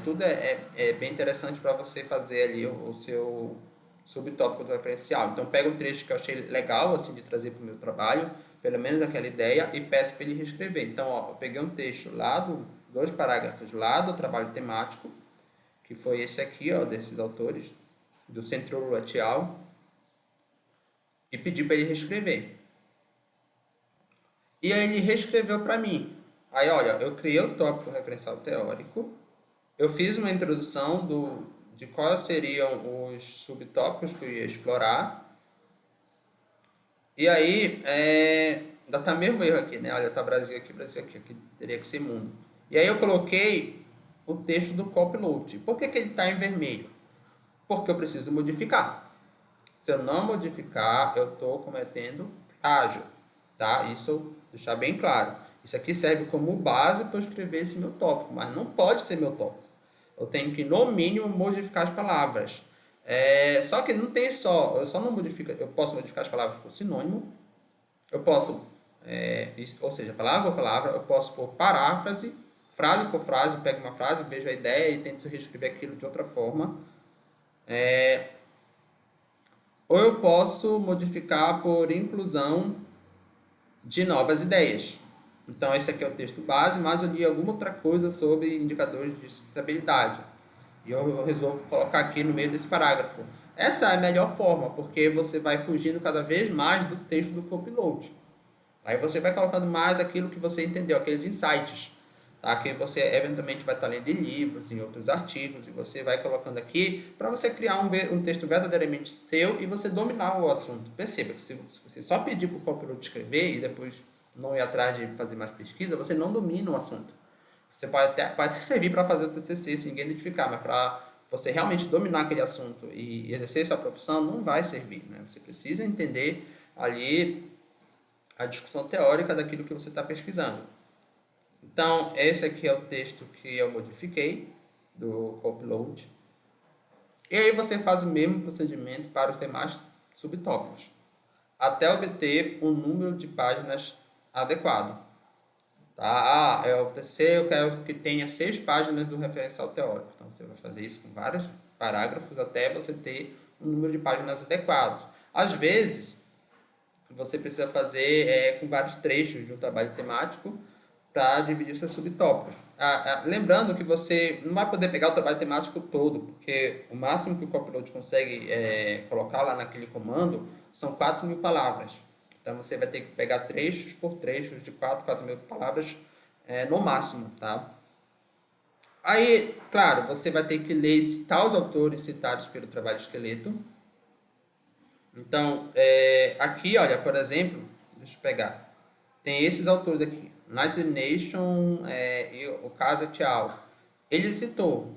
tudo é bem interessante para você fazer ali o seu subtópico do referencial. Então, pego um trecho que eu achei legal, assim, de trazer para o meu trabalho, pelo menos aquela ideia, e peço para ele reescrever. Então, ó, eu peguei um texto dois parágrafos lá do trabalho temático, que foi esse aqui, ó, desses autores, do Centro et al., e pedi para ele reescrever. E aí ele reescreveu para mim. Aí, olha, eu criei o tópico referencial teórico, eu fiz uma introdução de quais seriam os subtópicos que eu ia explorar, e aí, ainda tá mesmo erro aqui, né? Olha, tá Brasil aqui teria que ser mundo. E aí eu coloquei o texto do copyload. Por que ele está em vermelho? Porque eu preciso modificar. Se eu não modificar, eu estou cometendo plágio, tá? Isso eu deixar bem claro. Isso aqui serve como base para eu escrever esse meu tópico, mas não pode ser meu tópico. Eu tenho que, no mínimo, modificar as palavras. Só que não tem só, eu só não modifico, eu posso modificar as palavras por sinônimo, eu posso, ou seja, palavra por palavra, eu posso por paráfrase, frase por frase, eu pego uma frase, vejo a ideia e tento reescrever aquilo de outra forma. Ou eu posso modificar por inclusão de novas ideias. Então, esse aqui é o texto base, mas eu li alguma outra coisa sobre indicadores de sustentabilidade. E eu resolvo colocar aqui no meio desse parágrafo. Essa é a melhor forma, porque você vai fugindo cada vez mais do texto do copyload. Aí você vai colocando mais aquilo que você entendeu, aqueles insights, tá? Que você eventualmente vai estar lendo em livros, em outros artigos, e você vai colocando aqui para você criar um texto verdadeiramente seu e você dominar o assunto. Perceba que se você só pedir para o copyload escrever e depois não ir atrás de fazer mais pesquisa, você não domina o assunto. Você pode até servir para fazer o TCC sem ninguém identificar, mas para você realmente dominar aquele assunto e exercer sua profissão, não vai servir, né? Você precisa entender ali a discussão teórica daquilo que você está pesquisando. Então, esse aqui é o texto que eu modifiquei do copyload. E aí você faz o mesmo procedimento para os demais subtópicos, até obter um número de páginas adequado. Tá? É o TCC, eu quero que tenha 6 páginas do referencial teórico. Então, você vai fazer isso com vários parágrafos até você ter um número de páginas adequado. Às vezes, você precisa fazer com vários trechos de um trabalho temático para dividir seus subtópicos. Lembrando que você não vai poder pegar o trabalho temático todo, porque o máximo que o copyload consegue colocar lá naquele comando são 4.000 palavras. Então, você vai ter que pegar trechos por trechos de 4.000 palavras no máximo, tá? Aí, claro, você vai ter que ler e citar os autores citados pelo trabalho esqueleto. Então, aqui, olha, por exemplo, deixa eu pegar. Tem esses autores aqui, United Nations e o Casa Tchau. Ele citou.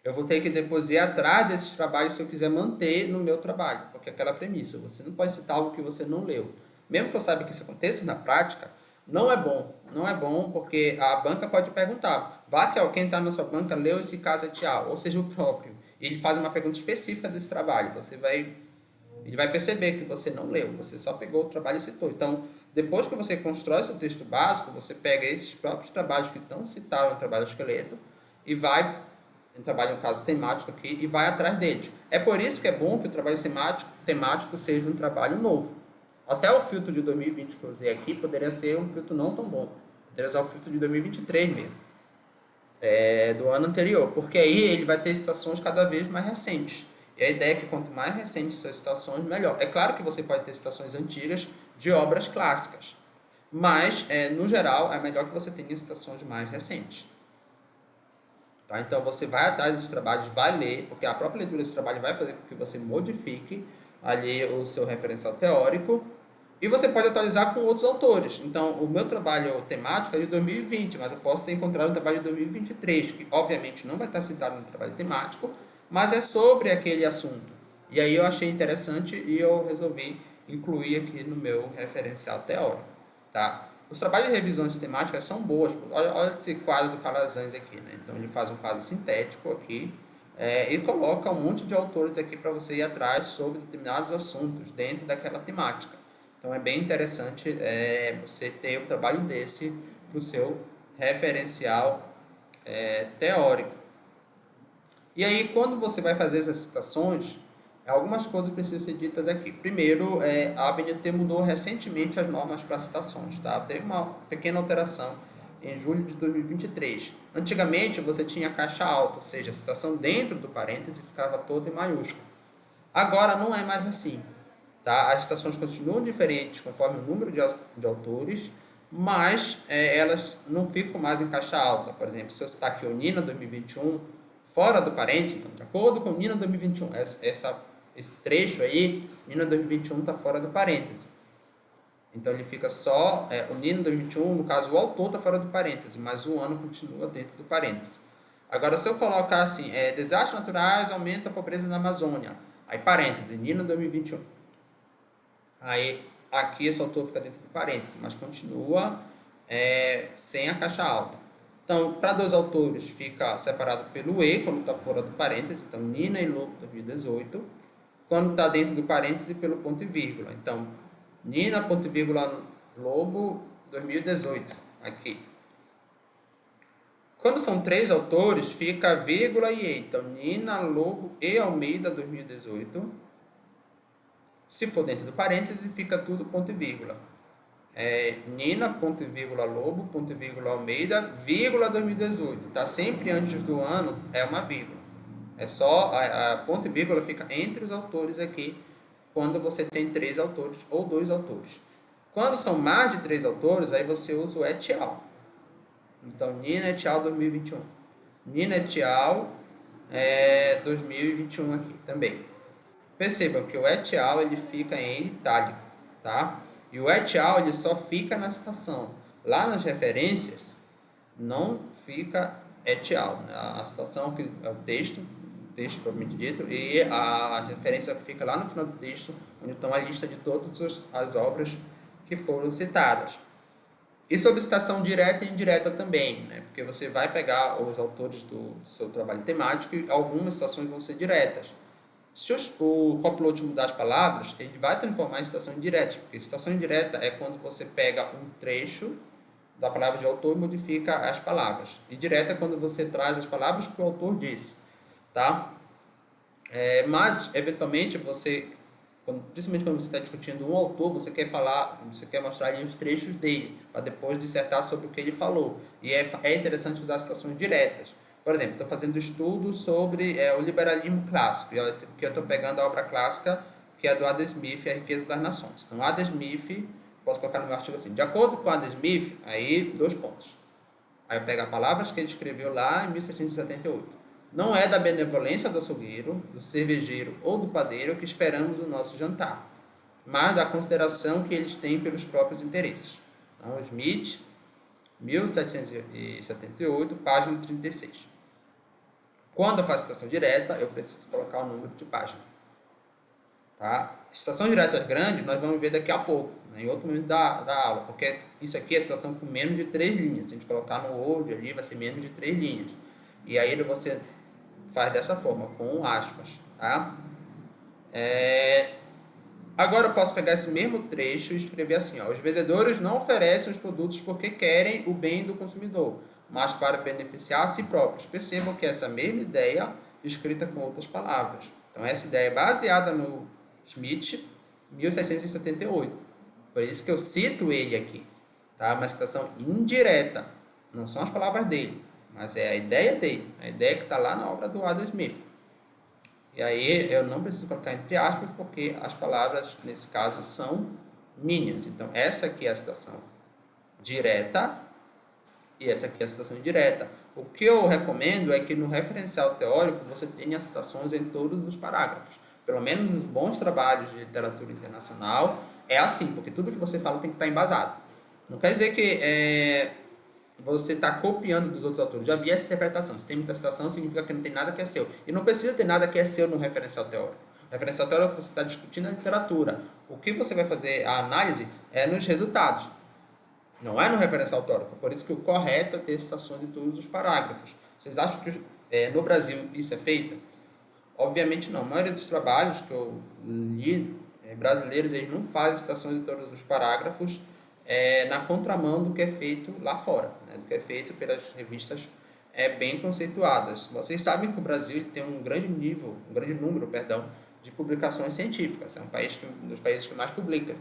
Eu vou ter que depois ir atrás desses trabalhos se eu quiser manter no meu trabalho, porque é aquela premissa, você não pode citar algo que você não leu. Mesmo que eu saiba que isso aconteça na prática, não é bom. Não é bom porque a banca pode perguntar. Vá que quem está na sua banca leu esse Casa Tchau, ou seja, o próprio. E ele faz uma pergunta específica desse trabalho. Ele vai perceber que você não leu, você só pegou o trabalho e citou. Então, depois que você constrói seu texto básico, você pega esses próprios trabalhos que estão citados no trabalho esqueleto e vai, trabalha um caso temático aqui, e vai atrás deles. É por isso que é bom que o trabalho temático seja um trabalho novo. Até o filtro de 2020 que eu usei aqui poderia ser um filtro não tão bom. Poderia usar o filtro de 2023 mesmo, do ano anterior, porque aí ele vai ter citações cada vez mais recentes. E a ideia é que quanto mais recentes suas citações, melhor. É claro que você pode ter citações antigas de obras clássicas, mas, no geral, é melhor que você tenha citações mais recentes. Tá? Então, você vai atrás desses trabalhos, vai ler, porque a própria leitura desse trabalho vai fazer com que você modifique ali o seu referencial teórico, e você pode atualizar com outros autores. Então, o meu trabalho temático é de 2020, mas eu posso ter encontrado um trabalho de 2023, que obviamente não vai estar citado no trabalho temático, mas é sobre aquele assunto. E aí eu achei interessante e eu resolvi incluir aqui no meu referencial teórico. Tá? Os trabalhos de revisões temáticas são boas. Olha esse quadro do Calazans aqui, né? Então ele faz um quadro sintético aqui e coloca um monte de autores aqui para você ir atrás sobre determinados assuntos dentro daquela temática. Então é bem interessante você ter um trabalho desse para o seu referencial teórico. E aí, quando você vai fazer essas citações, Algumas coisas precisam ser ditas aqui. Primeiro, a ABNT mudou recentemente as normas para citações, tá? Teve uma pequena alteração em julho de 2023. Antigamente, você tinha caixa alta, ou seja, a citação dentro do parêntese ficava toda em maiúsculo. Agora não é mais assim, tá? As citações continuam diferentes conforme o número de autores, mas elas não ficam mais em caixa alta. Por exemplo, se eu citar aqui o Nina 2021, fora do parênteses, então, de acordo com o Nina 2021, esse trecho aí, Nina 2021 está fora do parêntese. Então ele fica só, o Nina 2021, no caso o autor está fora do parêntese, mas o ano continua dentro do parêntese. Agora, se eu colocar assim, desastres naturais aumentam a pobreza na Amazônia, aí parêntese, Nina 2021. Aí aqui esse autor fica dentro do parêntese, mas continua sem a caixa alta. Então, para dois autores fica separado pelo E, quando está fora do parêntese, então Nina e Lobo 2018, quando está dentro do parêntese pelo ponto e vírgula. Então, Nina, ponto e vírgula, Lobo 2018, aqui. Quando são três autores, fica vírgula e E. Então, Nina, Lobo e Almeida 2018. Se for dentro do parêntese, fica tudo ponto e vírgula. Nina, ponto e vírgula, Lobo, ponto e vírgula, Almeida, vírgula 2018. Tá sempre antes do ano, é uma vírgula. É só, a ponto e vírgula fica entre os autores aqui, quando você tem três autores ou dois autores. Quando são mais de três autores, aí você usa o et al. Então, Nina et al. 2021. Nina et al. 2021 aqui também. Percebam que o et al. Ele fica em itálico, tá? E o et al. Ele só fica na citação. Lá nas referências, não fica et al. A citação, que é o texto propriamente dito, e a referência que fica lá no final do texto, onde estão a lista de todas as obras que foram citadas. E sobre citação direta e indireta também, né? Porque você vai pegar os autores do seu trabalho temático e algumas citações vão ser diretas. Se o copiloto mudar as palavras, ele vai transformar em citação indireta, porque citação indireta é quando você pega um trecho da palavra de autor e modifica as palavras. E direta é quando você traz as palavras que o autor disse, tá? Mas, eventualmente, principalmente quando você está discutindo um autor, você quer mostrar ali os trechos dele, para depois dissertar sobre o que ele falou. E é interessante usar citações diretas. Por exemplo, estou fazendo estudo sobre o liberalismo clássico, que eu estou pegando a obra clássica, que é do Adam Smith, A Riqueza das Nações. Então, Adam Smith, posso colocar no meu artigo assim, de acordo com Adam Smith, aí 2 pontos. Aí eu pego as palavras que ele escreveu lá em 1778. Não é da benevolência do açougueiro, do cervejeiro ou do padeiro que esperamos o nosso jantar, mas da consideração que eles têm pelos próprios interesses. Então, Smith, 1778, página 36. Quando eu faço citação direta, eu preciso colocar o número de página. Tá? Citação direta grande, nós vamos ver daqui a pouco, né, em outro momento da aula, porque isso aqui é citação com menos de 3 linhas. Se a gente colocar no Word ali, vai ser menos de 3 linhas. E aí você faz dessa forma, com aspas. Tá? Agora eu posso pegar esse mesmo trecho e escrever assim, ó, os vendedores não oferecem os produtos porque querem o bem do consumidor, mas para beneficiar a si próprios. Percebam que essa mesma ideia escrita com outras palavras. Então essa ideia é baseada no Smith, 1678. Por isso que eu cito ele aqui. Tá? Uma citação indireta. Não são as palavras dele, mas é a ideia dele. A ideia que está lá na obra do Adam Smith. E aí eu não preciso colocar entre aspas, porque as palavras, nesse caso, são minhas. Então, essa aqui é a citação direta e essa aqui é a citação indireta. O que eu recomendo é que no referencial teórico você tenha citações em todos os parágrafos. Pelo menos nos bons trabalhos de literatura internacional é assim, porque tudo que você fala tem que estar embasado. Não quer dizer que você está copiando dos outros autores. Já vi essa interpretação. Se tem muita citação, significa que não tem nada que é seu. E não precisa ter nada que é seu no referencial teórico. No referencial teórico você está discutindo a literatura. O que você vai fazer, a análise, é nos resultados. Não é no referencial teórico. Por isso que o correto é ter citações em todos os parágrafos. Vocês acham que no Brasil isso é feito? Obviamente não. A maioria dos trabalhos que eu li, brasileiros, eles não fazem citações em todos os parágrafos, na contramão do que é feito lá fora, né? Do que é feito pelas revistas bem conceituadas. Vocês sabem que o Brasil ele tem um grande número de publicações científicas, é um dos países que mais publica.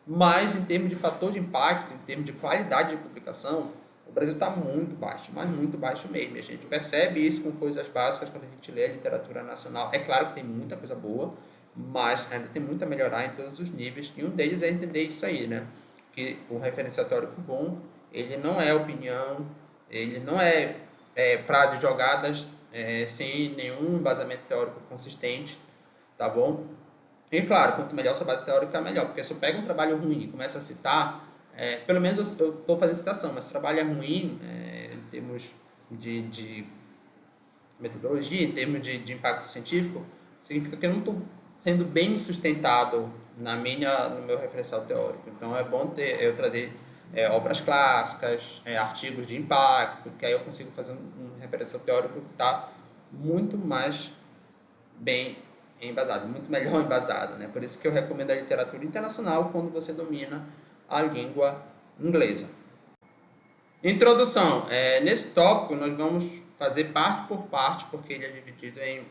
Mas, em termos de fator de impacto, em termos de qualidade de publicação, o Brasil está muito baixo, mas muito baixo mesmo. A gente percebe isso com coisas básicas quando a gente lê a literatura nacional. É claro que tem muita coisa boa, mas ainda tem muito a melhorar em todos os níveis. E um deles é entender isso aí, né? Que o referencial teórico bom, ele não é opinião, ele não é frases jogadas sem nenhum embasamento teórico consistente, tá bom? E claro, quanto melhor sua base teórica, melhor. Porque se eu pego um trabalho ruim e começo a citar, pelo menos eu estou fazendo citação, mas se o trabalho é ruim, em termos de metodologia, em termos de impacto científico, significa que eu não estou sendo bem sustentado no meu referencial teórico. Então é bom eu trazer obras clássicas, artigos de impacto, porque aí eu consigo fazer um referencial teórico que está muito mais bem embasado, muito melhor embasado, né? Por isso que eu recomendo a literatura internacional quando você domina a língua inglesa. Introdução. Nesse tópico, nós vamos fazer parte por parte, porque ele é dividido em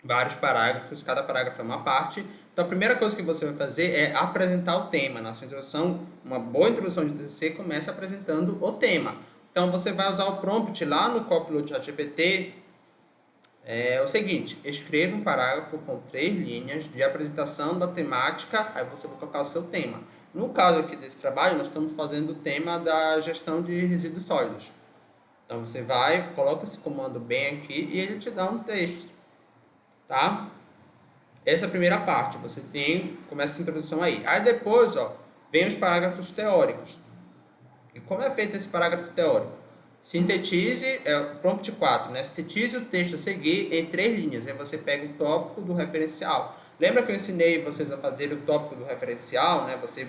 vários parágrafos, cada parágrafo é uma parte. Então, a primeira coisa que você vai fazer é apresentar o tema. Na sua introdução, uma boa introdução de TCC começa apresentando o tema. Então, você vai usar o prompt lá no Copilot ChatGPT. É o seguinte, escreva um parágrafo com 3 linhas de apresentação da temática, aí você vai colocar o seu tema. No caso aqui desse trabalho, nós estamos fazendo o tema da gestão de resíduos sólidos. Então, você coloca esse comando bem aqui e ele te dá um texto, tá? Essa é a primeira parte, começa a introdução aí. Aí depois, vem os parágrafos teóricos. E como é feito esse parágrafo teórico? Sintetize, prompt 4, né? Sintetize o texto a seguir em 3 linhas. Aí você pega o tópico do referencial. Lembra que eu ensinei vocês a fazer o tópico do referencial, né? Você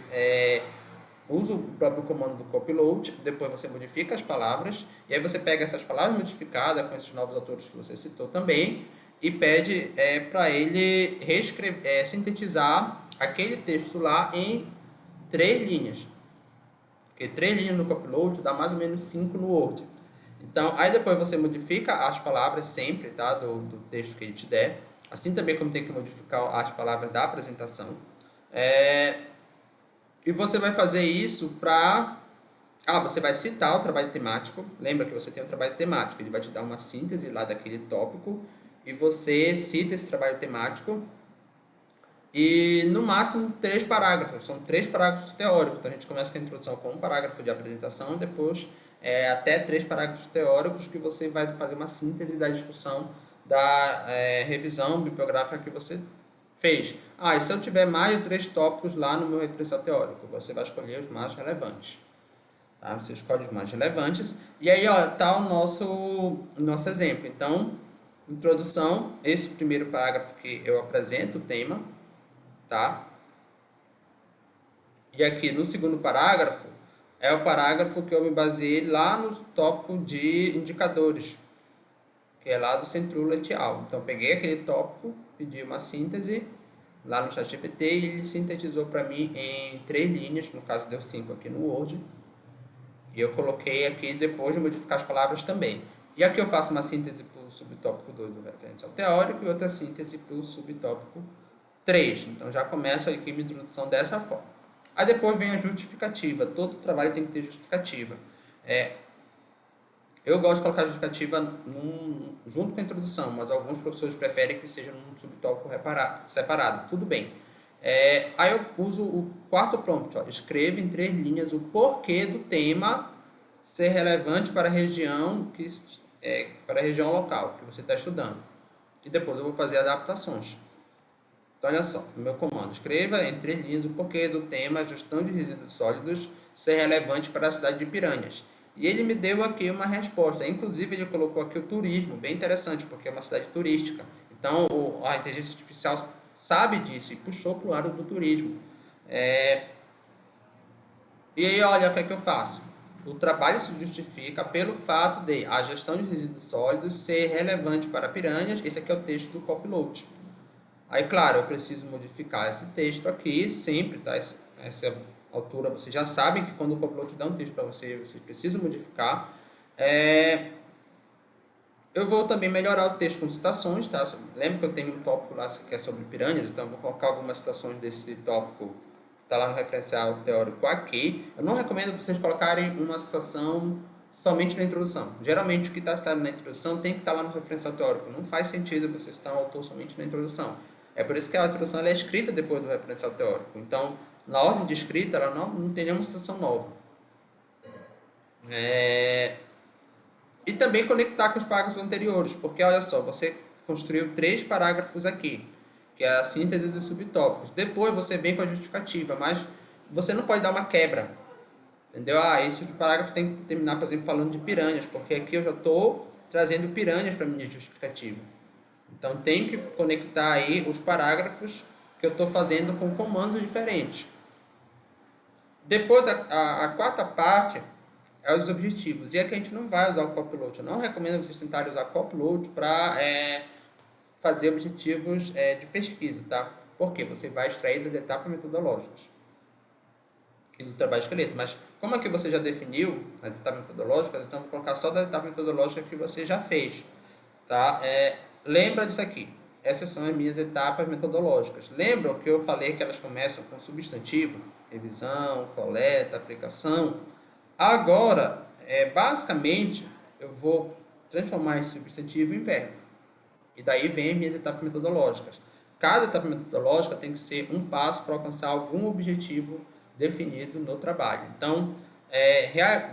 usa o próprio comando do Copilot, depois você modifica as palavras, e aí você pega essas palavras modificadas com esses novos autores que você citou também, e pede para ele sintetizar aquele texto lá em 3 linhas. Porque 3 linhas no Copilot dá mais ou menos 5 no Word. Então, aí depois você modifica as palavras sempre, tá? Do texto que ele te der. Assim também como tem que modificar as palavras da apresentação. E você vai fazer isso para... você vai citar o trabalho temático. Lembra que você tem um trabalho temático. Ele vai te dar uma síntese lá daquele tópico. E você cita esse trabalho temático. E no máximo 3 parágrafos. São 3 parágrafos teóricos. Então a gente começa com a introdução com um parágrafo de apresentação. Depois até 3 parágrafos teóricos que você vai fazer uma síntese da discussão da revisão bibliográfica que você fez. E se eu tiver mais de 3 tópicos lá no meu referencial teórico, você vai escolher os mais relevantes. Tá? Você escolhe os mais relevantes. E aí está o nosso exemplo. Então, introdução, esse primeiro parágrafo que eu apresento o tema, tá? E aqui no segundo parágrafo, é o parágrafo que eu me baseei lá no tópico de indicadores, que é lá do Centrulo et al. Então, peguei aquele tópico, pedi uma síntese lá no ChatGPT e ele sintetizou para mim em 3 linhas, no caso deu 5 aqui no Word. E eu coloquei aqui depois de modificar as palavras também. E aqui eu faço uma síntese para o subtópico 2 do referencial teórico e outra síntese para o subtópico 3. Então, já começo aqui minha introdução dessa forma. Aí depois vem a justificativa. Todo trabalho tem que ter justificativa. Eu gosto de colocar a justificativa junto com a introdução, mas alguns professores preferem que seja num subtópico separado. Tudo bem. Aí eu uso o quarto prompt. Escreva em 3 linhas o porquê do tema ser relevante para a região, para a região local que você está estudando. E depois eu vou fazer adaptações. Então, olha só, no meu comando, escreva em 3 linhas o porquê do tema gestão de resíduos sólidos ser relevante para a cidade de Piranhas. E ele me deu aqui uma resposta. Inclusive, ele colocou aqui o turismo, bem interessante, porque é uma cidade turística. Então, a inteligência artificial sabe disso e puxou para o lado do turismo. E aí, olha o que é que eu faço. O trabalho se justifica pelo fato de a gestão de resíduos sólidos ser relevante para Piranhas. Esse aqui é o texto do Copilot. Aí, claro, eu preciso modificar esse texto aqui, sempre, tá? Essa altura, vocês já sabem que quando o Copilot dá um texto para você, vocês precisam modificar. Eu vou também melhorar o texto com citações, tá? Lembra que eu tenho um tópico lá que é sobre piranhas, então eu vou colocar algumas citações desse tópico que está lá no referencial teórico aqui. Eu não recomendo vocês colocarem uma citação somente na introdução. Geralmente o que está citado na introdução tem que estar lá no referencial teórico. Não faz sentido você citar um autor somente na introdução. É por isso que a introdução ela é escrita depois do referencial teórico. Então, na ordem de escrita, ela não tem nenhuma citação nova. E também conectar com os parágrafos anteriores, porque olha só, você construiu 3 parágrafos aqui, que é a síntese dos subtópicos. Depois você vem com a justificativa, mas você não pode dar uma quebra, entendeu? Esse parágrafo tem que terminar, por exemplo, falando de piranhas, porque aqui eu já estou trazendo piranhas para a minha justificativa. Então tem que conectar aí os parágrafos que eu estou fazendo com comandos diferentes. Depois, a quarta parte é os objetivos. E aqui a gente não vai usar o copyload. Eu não recomendo vocês tentarem usar copyload para fazer objetivos de pesquisa, tá? Porque você vai extrair das etapas metodológicas e do trabalho esqueleto. Mas como aqui você já definiu as etapas metodológicas, então vou colocar só da etapa metodológica que você já fez, tá? Lembra disso aqui. Essas são as minhas etapas metodológicas. Lembram que eu falei que elas começam com substantivo, revisão, coleta, aplicação. Agora, basicamente, eu vou transformar esse substantivo em verbo. E daí vem as minhas etapas metodológicas. Cada etapa metodológica tem que ser um passo para alcançar algum objetivo definido no trabalho. Então,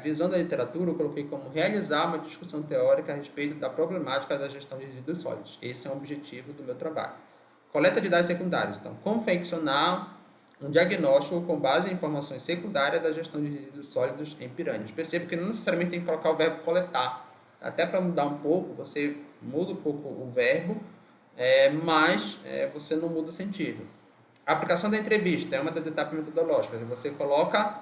visão da literatura, eu coloquei como realizar uma discussão teórica a respeito da problemática da gestão de resíduos sólidos. Esse é o objetivo do meu trabalho. Coleta de dados secundários. Então, confeccionar um diagnóstico com base em informações secundárias da gestão de resíduos sólidos em piranhas. Perceba que não necessariamente tem que colocar o verbo coletar. Até para mudar um pouco, você muda um pouco o verbo, mas você não muda o sentido. A aplicação da entrevista é uma das etapas metodológicas. Você coloca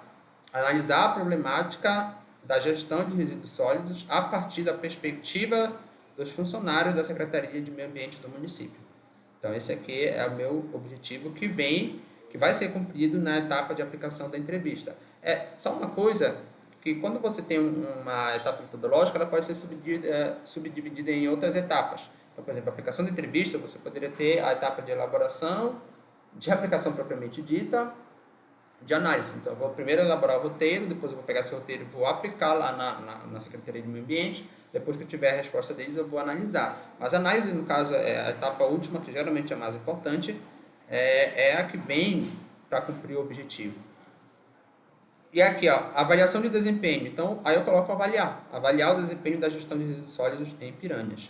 analisar a problemática da gestão de resíduos sólidos a partir da perspectiva dos funcionários da Secretaria de Meio Ambiente do município. Então, esse aqui é o meu objetivo que vai ser cumprido na etapa de aplicação da entrevista. Só uma coisa, que quando você tem uma etapa metodológica, ela pode ser subdividida em outras etapas. Então, por exemplo, a aplicação da entrevista, você poderia ter a etapa de elaboração, de aplicação propriamente dita, de análise. Então, eu vou primeiro elaborar o roteiro, depois eu vou pegar esse roteiro e vou aplicar lá na Secretaria de Meio Ambiente. Depois que eu tiver a resposta deles, eu vou analisar. Mas a análise, no caso, é a etapa última, que geralmente é a mais importante, é a que vem para cumprir o objetivo. E aqui, ó, avaliação de desempenho. Então, aí eu coloco avaliar o desempenho da gestão de resíduos sólidos em piranhas.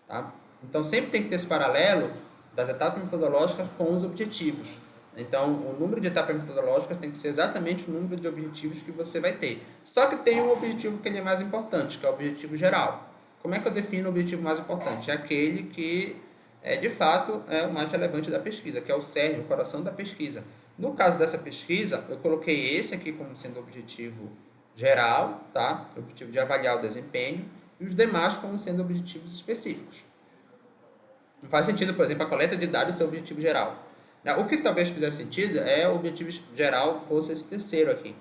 Tá? Então, sempre tem que ter esse paralelo das etapas metodológicas com os objetivos. Então, o número de etapas metodológicas tem que ser exatamente o número de objetivos que você vai ter. Só que tem um objetivo que ele é mais importante, que é o objetivo geral. Como é que eu defino o objetivo mais importante? É aquele que, de fato, é o mais relevante da pesquisa, que é o cerne, o coração da pesquisa. No caso dessa pesquisa, eu coloquei esse aqui como sendo o objetivo geral, tá? O objetivo de avaliar o desempenho, e os demais como sendo objetivos específicos. Não faz sentido, por exemplo, a coleta de dados ser o objetivo geral. O que talvez fizesse sentido é o objetivo geral fosse esse terceiro aqui.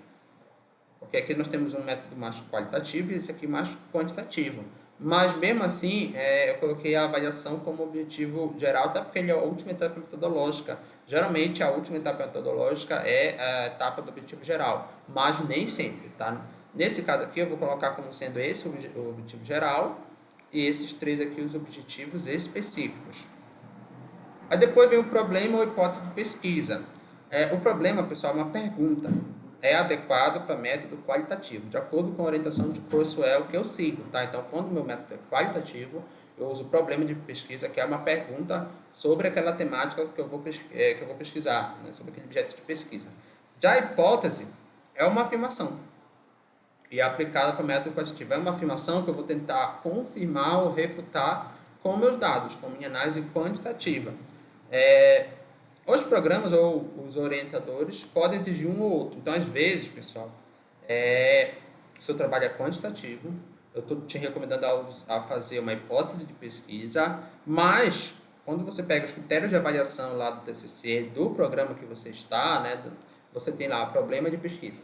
Porque aqui nós temos um método mais qualitativo e esse aqui mais quantitativo. Mas mesmo assim, eu coloquei a avaliação como objetivo geral, até porque ele é a última etapa metodológica. Geralmente a última etapa metodológica é a etapa do objetivo geral, mas nem sempre, tá? Nesse caso aqui eu vou colocar como sendo esse o objetivo geral e esses 3 aqui os objetivos específicos. Aí depois vem o problema ou hipótese de pesquisa. O problema, pessoal, é uma pergunta. É adequado para método qualitativo, de acordo com a orientação de Kurzweil que eu sigo, tá? Então, quando o meu método é qualitativo, eu uso o problema de pesquisa, que é uma pergunta sobre aquela temática que eu vou pesquisar, né? Sobre aquele objeto de pesquisa. Já a hipótese é uma afirmação e é aplicada para o método qualitativo. É uma afirmação que eu vou tentar confirmar ou refutar com meus dados, com minha análise quantitativa. Os programas ou os orientadores podem exigir um ou outro. Então, às vezes, pessoal, o seu trabalho é quantitativo, eu estou te recomendando a fazer uma hipótese de pesquisa, mas quando você pega os critérios de avaliação lá do TCC, do programa que você está, né, você tem lá problema de pesquisa.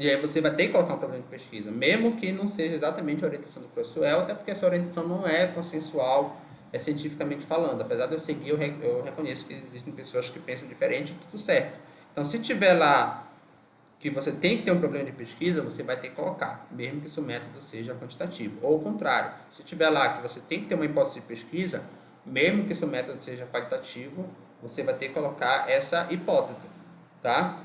E aí você vai ter que colocar um problema de pesquisa, mesmo que não seja exatamente a orientação do Crosswell, até porque essa orientação não é consensual, cientificamente falando. Apesar de eu seguir, eu reconheço que existem pessoas que pensam diferente, tudo certo. Então, se tiver lá que você tem que ter um problema de pesquisa, você vai ter que colocar, mesmo que seu método seja quantitativo. Ou o contrário, se tiver lá que você tem que ter uma hipótese de pesquisa, mesmo que seu método seja qualitativo, você vai ter que colocar essa hipótese, tá?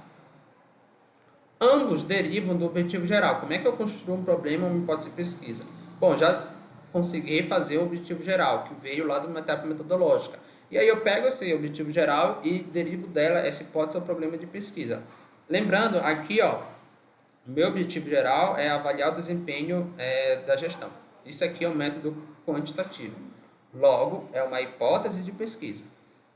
Ambos derivam do objetivo geral. Como é que eu construo um problema ou uma hipótese de pesquisa? Bom, já consegui fazer o objetivo geral, que veio lá de uma etapa metodológica. E aí eu pego esse objetivo geral e derivo dela essa hipótese ou problema de pesquisa. Lembrando, aqui, ó, meu objetivo geral é avaliar o desempenho da gestão. Isso aqui é um método quantitativo. Logo, é uma hipótese de pesquisa.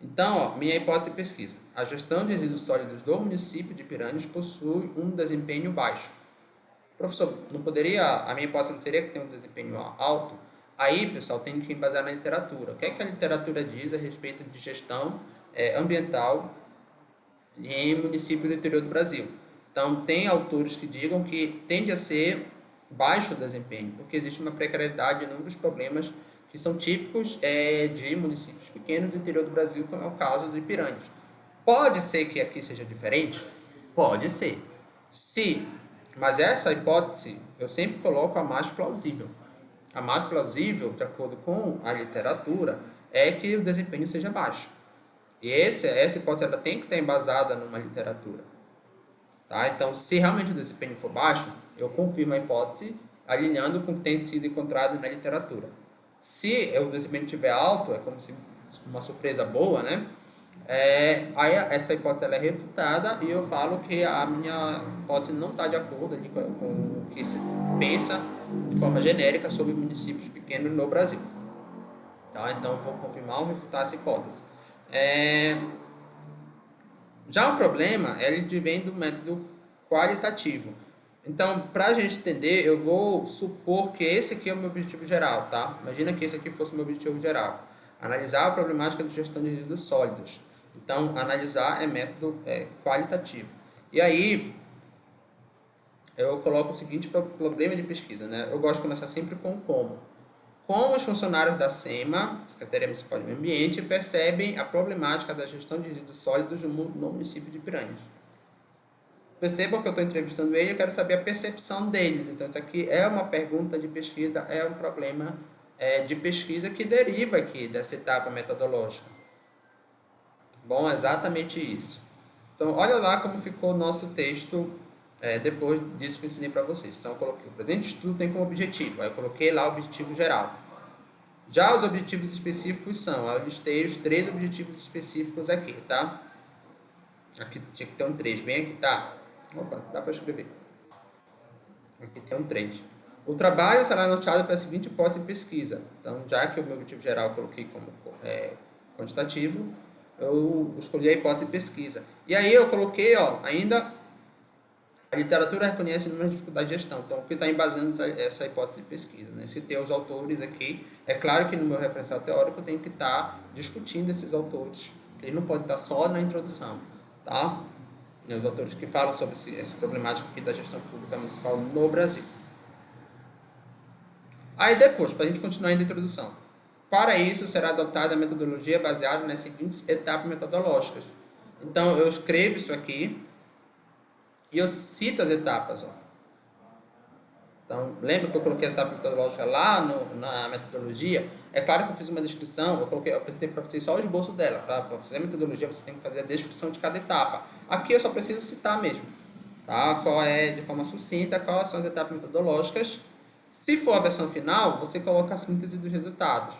Então, ó, minha hipótese de pesquisa. A gestão de resíduos sólidos do município de Piranhas possui um desempenho baixo. Professor, não poderia, a minha hipótese não seria que tem um desempenho alto? Aí, pessoal, tem que embasar na literatura. O que é que a literatura diz a respeito de gestão ambiental em municípios do interior do Brasil? Então, tem autores que digam que tende a ser baixo o desempenho, porque existe uma precariedade em inúmeros problemas que são típicos de municípios pequenos do interior do Brasil, como é o caso de Piranhas. Pode ser que aqui seja diferente? Pode ser. Se, mas essa hipótese eu sempre coloco a mais plausível. A mais plausível, de acordo com a literatura, é que o desempenho seja baixo. E essa hipótese ela tem que estar embasada numa literatura. Tá? Então, se realmente o desempenho for baixo, eu confirmo a hipótese alinhando com o que tem sido encontrado na literatura. Se o desempenho estiver alto, é como se uma surpresa boa, né? Aí essa hipótese ela é refutada e eu falo que a minha hipótese não está de acordo ali com o que se pensa de forma genérica sobre municípios pequenos no Brasil. Tá? Então, eu vou confirmar ou refutar essa hipótese. Já o problema, ele vem do método qualitativo. Então, para a gente entender, eu vou supor que esse aqui é o meu objetivo geral, tá? Imagina que esse aqui fosse o meu objetivo geral. Analisar a problemática de gestão de resíduos sólidos. Então, analisar é método qualitativo. E aí, eu coloco o seguinte problema de pesquisa, né? Eu gosto de começar sempre com como. Como os funcionários da SEMA, Secretaria Municipal de Meio Ambiente, percebem a problemática da gestão de resíduos sólidos no município de Piranhas. Percebam que eu estou entrevistando ele e eu quero saber a percepção deles. Então, isso aqui é uma pergunta de pesquisa, é um problema de pesquisa que deriva aqui dessa etapa metodológica. Bom, é exatamente isso. Então, olha lá como ficou o nosso texto depois disso que eu ensinei para vocês. Então, eu coloquei o presente estudo tem como objetivo. Aí eu coloquei lá o objetivo geral. Já os objetivos específicos são, eu listei os 3 objetivos específicos aqui, tá? Aqui tinha que ter um 3, bem aqui, tá? Opa, dá para escrever. Aqui tem um 3. O trabalho será norteado pela seguinte hipótese de pesquisa. Então, já que o meu objetivo geral eu coloquei como quantitativo, eu escolhi a hipótese de pesquisa. E aí eu coloquei, ó, ainda a literatura reconhece inúmeras dificuldades de gestão. Então, o que está embasando essa hipótese de pesquisa? Né? Citei os autores aqui. É claro que no meu referencial teórico eu tenho que estar discutindo esses autores. Eles não podem estar só na introdução, tá? Os autores que falam sobre essa problemática aqui da gestão pública municipal no Brasil. Aí depois, para a gente continuar ainda a introdução. Para isso, será adotada a metodologia baseada nas seguintes etapas metodológicas. Então, eu escrevo isso aqui e eu cito as etapas. Ó. Então, lembra que eu coloquei a etapa metodológica lá na metodologia? É claro que eu fiz uma descrição, eu apresentei para vocês só o esboço dela. Para fazer a metodologia, você tem que fazer a descrição de cada etapa. Aqui eu só preciso citar mesmo. Tá? Qual é, de forma sucinta, quais são as etapas metodológicas. Se for a versão final, você coloca a síntese dos resultados.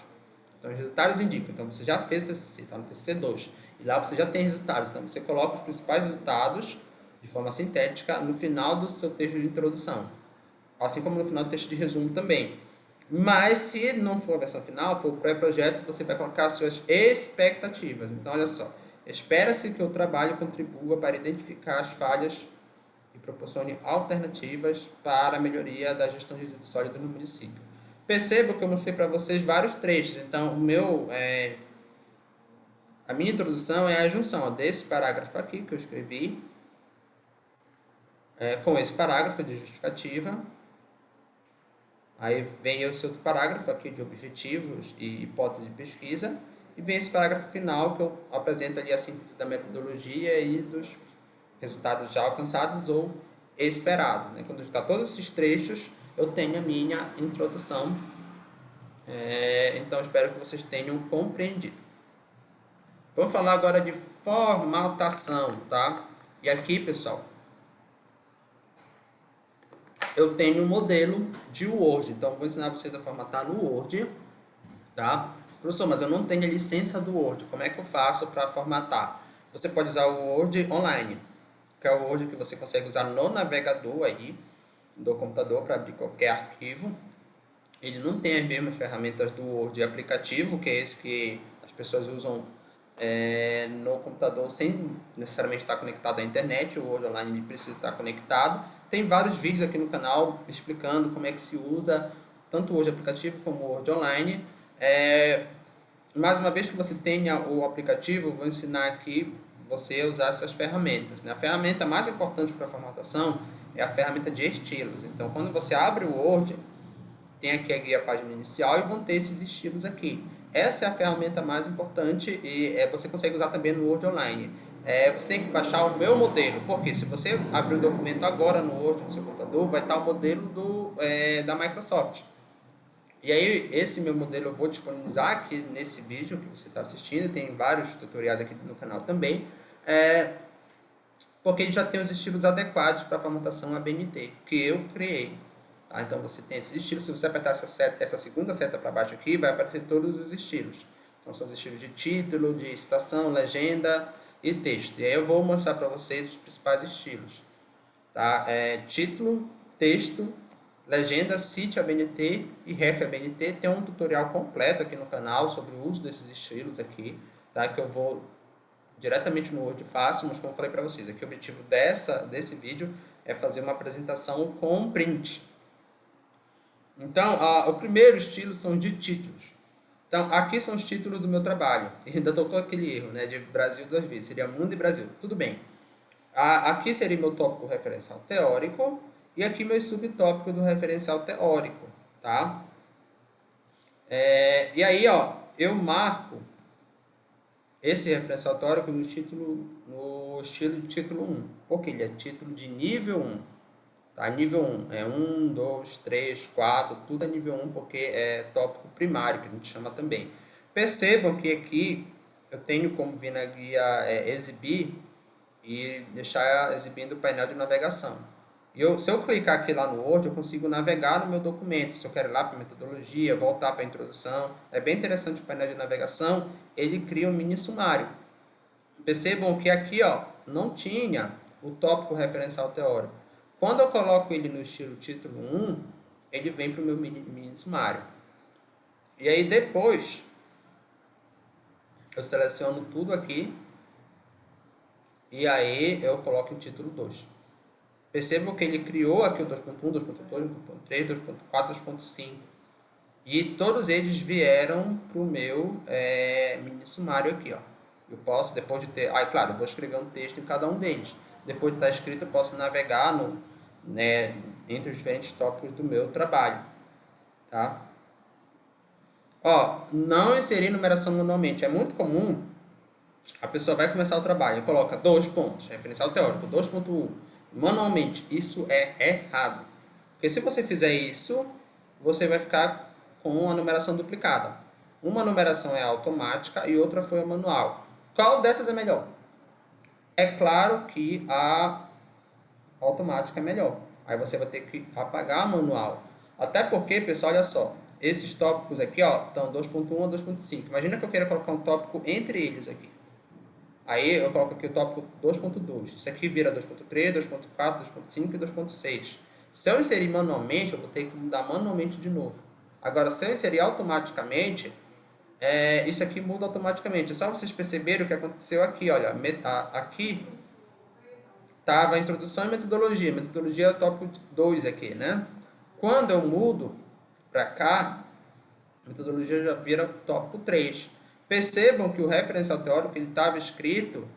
Então, os resultados indicam. Então, você já fez o TCC, está no TCC 2. E lá você já tem resultados. Então, você coloca os principais resultados de forma sintética no final do seu texto de introdução. Assim como no final do texto de resumo também. Mas, se não for a versão final, for o pré-projeto, você vai colocar as suas expectativas. Então, olha só. Espera-se que o trabalho contribua para identificar as falhas e proporcione alternativas para a melhoria da gestão de resíduos sólidos no município. Perceba que eu mostrei para vocês vários trechos. Então, a minha introdução é a junção desse parágrafo aqui que eu escrevi, com esse parágrafo de justificativa. Aí vem esse outro parágrafo aqui de objetivos e hipótese de pesquisa, e vem esse parágrafo final que eu apresento ali a síntese da metodologia e dos resultados já alcançados ou esperados, né? Quando está todos esses trechos, eu tenho a minha introdução. Então, espero que vocês tenham compreendido. Vamos falar agora de formatação, tá? E aqui, pessoal, eu tenho um modelo de Word. Então, vou ensinar vocês a formatar no Word, tá? Professor, mas eu não tenho a licença do Word. Como é que eu faço para formatar? Você pode usar o Word online, que é o Word que você consegue usar no navegador aí do computador para abrir qualquer arquivo. Ele não tem as mesmas ferramentas do Word aplicativo, que é esse que as pessoas usam no computador sem necessariamente estar conectado à internet. O Word Online ele precisa estar conectado. Tem vários vídeos aqui no canal explicando como é que se usa tanto o Word aplicativo como o Word Online. Mais uma vez que você tenha o aplicativo, eu vou ensinar aqui você a usar essas ferramentas, né? A ferramenta mais importante para a formatação é a ferramenta de estilos. Então, quando você abre o Word, tem aqui a guia página inicial e vão ter esses estilos aqui. Essa é a ferramenta mais importante e você consegue usar também no Word Online. Você tem que baixar o meu modelo, porque se você abrir o documento agora no Word, no seu computador, vai estar o modelo da Microsoft. E aí, esse meu modelo eu vou disponibilizar aqui nesse vídeo que você está assistindo, tem vários tutoriais aqui no canal também, porque ele já tem os estilos adequados para a formatação ABNT, que eu criei. Tá? Então, você tem esses estilos, se você apertar essa segunda seta para baixo aqui, vai aparecer todos os estilos. Então, são os estilos de título, de citação, legenda e texto. E aí eu vou mostrar para vocês os principais estilos. Tá? Título, texto, legenda, cite ABNT e ref ABNT. Tem um tutorial completo aqui no canal sobre o uso desses estilos aqui, tá? Que eu vou diretamente no Word fácil, mas como eu falei para vocês, aqui o objetivo desse vídeo é fazer uma apresentação com print. Então, o primeiro estilo são de títulos. Então, aqui são os títulos do meu trabalho. E ainda estou com aquele erro, né, de Brasil duas vezes, seria Mundo e Brasil. Tudo bem. Aqui seria meu tópico referencial teórico e aqui meu subtópico do referencial teórico, tá? E aí, ó, eu marco esse referencial teórico no estilo de título 1, porque ele é título de nível 1. Tá? Nível 1 é 1, 2, 3, 4, tudo é nível 1 porque é tópico primário, que a gente chama também. Percebam que aqui eu tenho como vir na guia exibir e deixar exibindo o painel de navegação. Se eu clicar aqui lá no Word, eu consigo navegar no meu documento. Se eu quero ir lá para a metodologia, voltar para a introdução, é bem interessante o painel de navegação, ele cria um mini sumário. Percebam que aqui não tinha o tópico referencial teórico. Quando eu coloco ele no estilo título 1, ele vem para o meu mini sumário. E aí depois, eu seleciono tudo aqui, e aí eu coloco em título 2. Percebam que ele criou aqui o 2.1, 2.2, 2.3, 2.4, 2.5. E todos eles vieram para o meu mini sumário aqui, ó. Eu posso, depois de ter... claro, eu vou escrever um texto em cada um deles. Depois de estar escrito, eu posso navegar entre os diferentes tópicos do meu trabalho. Tá? Não inserir numeração manualmente. É muito comum, a pessoa vai começar o trabalho e coloca 2 pontos, referencial teórico, 2.1. Manualmente, isso é errado. Porque se você fizer isso, você vai ficar com a numeração duplicada. Uma numeração é automática e outra foi a manual. Qual dessas é melhor? É claro que a automática é melhor. Aí você vai ter que apagar a manual. Até porque, pessoal, olha só. Esses tópicos aqui, estão 2.1 a 2.5. Imagina que eu queira colocar um tópico entre eles aqui. Aí eu coloco aqui o tópico 2.2. Isso aqui vira 2.3, 2.4, 2.5 e 2.6. Se eu inserir manualmente, eu vou ter que mudar manualmente de novo. Agora, se eu inserir automaticamente, isso aqui muda automaticamente. É só vocês perceberem o que aconteceu aqui. Olha, aqui estava a introdução e metodologia. Metodologia é o tópico 2 aqui, né? Quando eu mudo para cá, a metodologia já vira tópico 3. Percebam que o referencial teórico estava escrito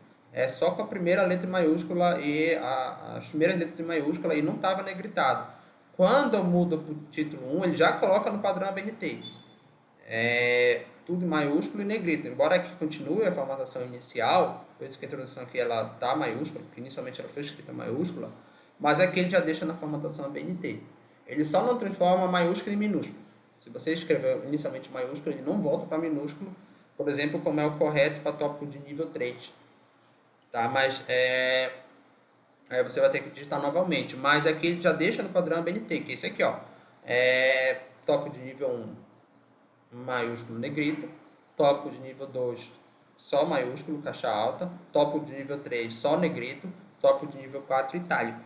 só com a primeira letra em maiúscula e as primeiras letras em maiúscula e não estava negritado. Quando eu mudo para o título 1, ele já coloca no padrão ABNT. Tudo em maiúsculo e negrito. Embora aqui continue a formatação inicial, por isso que a introdução aqui ela tá maiúscula, porque inicialmente ela foi escrita em maiúscula, mas aqui ele já deixa na formatação ABNT. Ele só não transforma maiúsculo em minúsculo. Se você escreveu inicialmente maiúsculo, ele não volta para minúsculo, por exemplo, como é o correto para tópico de nível 3. Tá? Mas aí você vai ter que digitar novamente. Mas aqui ele já deixa no padrão ABNT, que é esse aqui, ó. Tópico de nível 1, maiúsculo negrito. Tópico de nível 2, só maiúsculo, caixa alta. Tópico de nível 3, só negrito. Tópico de nível 4, itálico.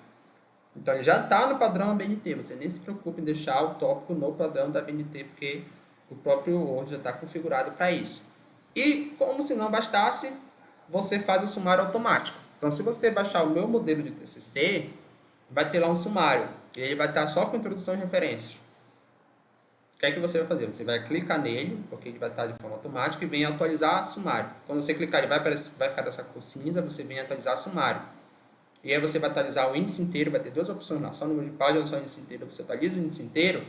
Então ele já está no padrão ABNT, você nem se preocupe em deixar o tópico no padrão da ABNT, porque o próprio Word já está configurado para isso. E como se não bastasse, você faz o sumário automático. Então se você baixar o meu modelo de TCC, vai ter lá um sumário, e ele vai estar só com introdução e referências. O que é que você vai fazer? Você vai clicar nele, porque ele vai estar de forma automática, e vem atualizar sumário. Quando você clicar, ele vai ficar dessa cor cinza, você vem atualizar sumário. E aí você vai atualizar o índice inteiro, vai ter duas opções lá, só o número de páginas ou só o índice inteiro. Você atualiza o índice inteiro,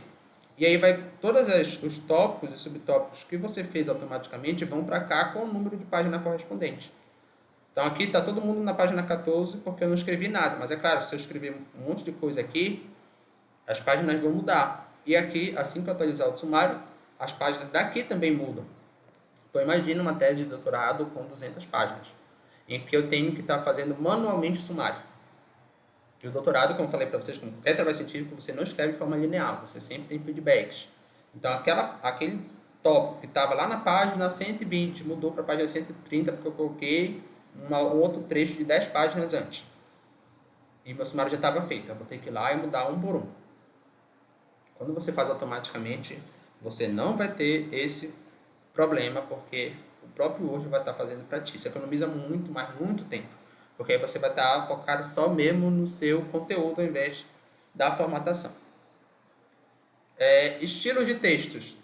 e aí vai todos os tópicos e subtópicos que você fez automaticamente vão para cá com o número de página correspondente. Então aqui está todo mundo na página 14 porque eu não escrevi nada, mas é claro, se eu escrever um monte de coisa aqui, as páginas vão mudar. E aqui, assim que eu atualizar o sumário, as páginas daqui também mudam. Então imagina uma tese de doutorado com 200 páginas, em que eu tenho que estar fazendo manualmente o sumário. E o doutorado, como eu falei para vocês, como qualquer trabalho científico, você não escreve de forma linear, você sempre tem feedbacks. Então, aquele tópico que estava lá na página 120 mudou para a página 130 porque eu coloquei um outro trecho de 10 páginas antes. E meu sumário já estava feito, eu vou ter que ir lá e mudar um por um. Quando você faz automaticamente, você não vai ter esse problema, porque o próprio Word vai estar fazendo para ti. Isso economiza muito, mas muito tempo. Porque aí você vai estar focado só mesmo no seu conteúdo, ao invés da formatação. Estilos de textos.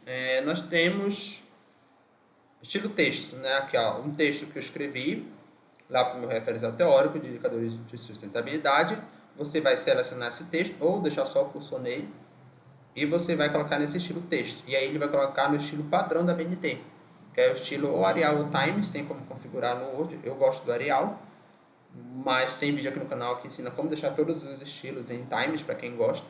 Nós temos estilo texto, né? Aqui, ó, um texto que eu escrevi lá para o meu referencial teórico de indicadores de sustentabilidade. Você vai selecionar esse texto ou deixar só o cursor nele e você vai colocar nesse estilo texto. E aí ele vai colocar no estilo padrão da BNT, que é o estilo ou Arial ou Times, tem como configurar no Word. Eu gosto do Arial, mas tem vídeo aqui no canal que ensina como deixar todos os estilos em Times para quem gosta.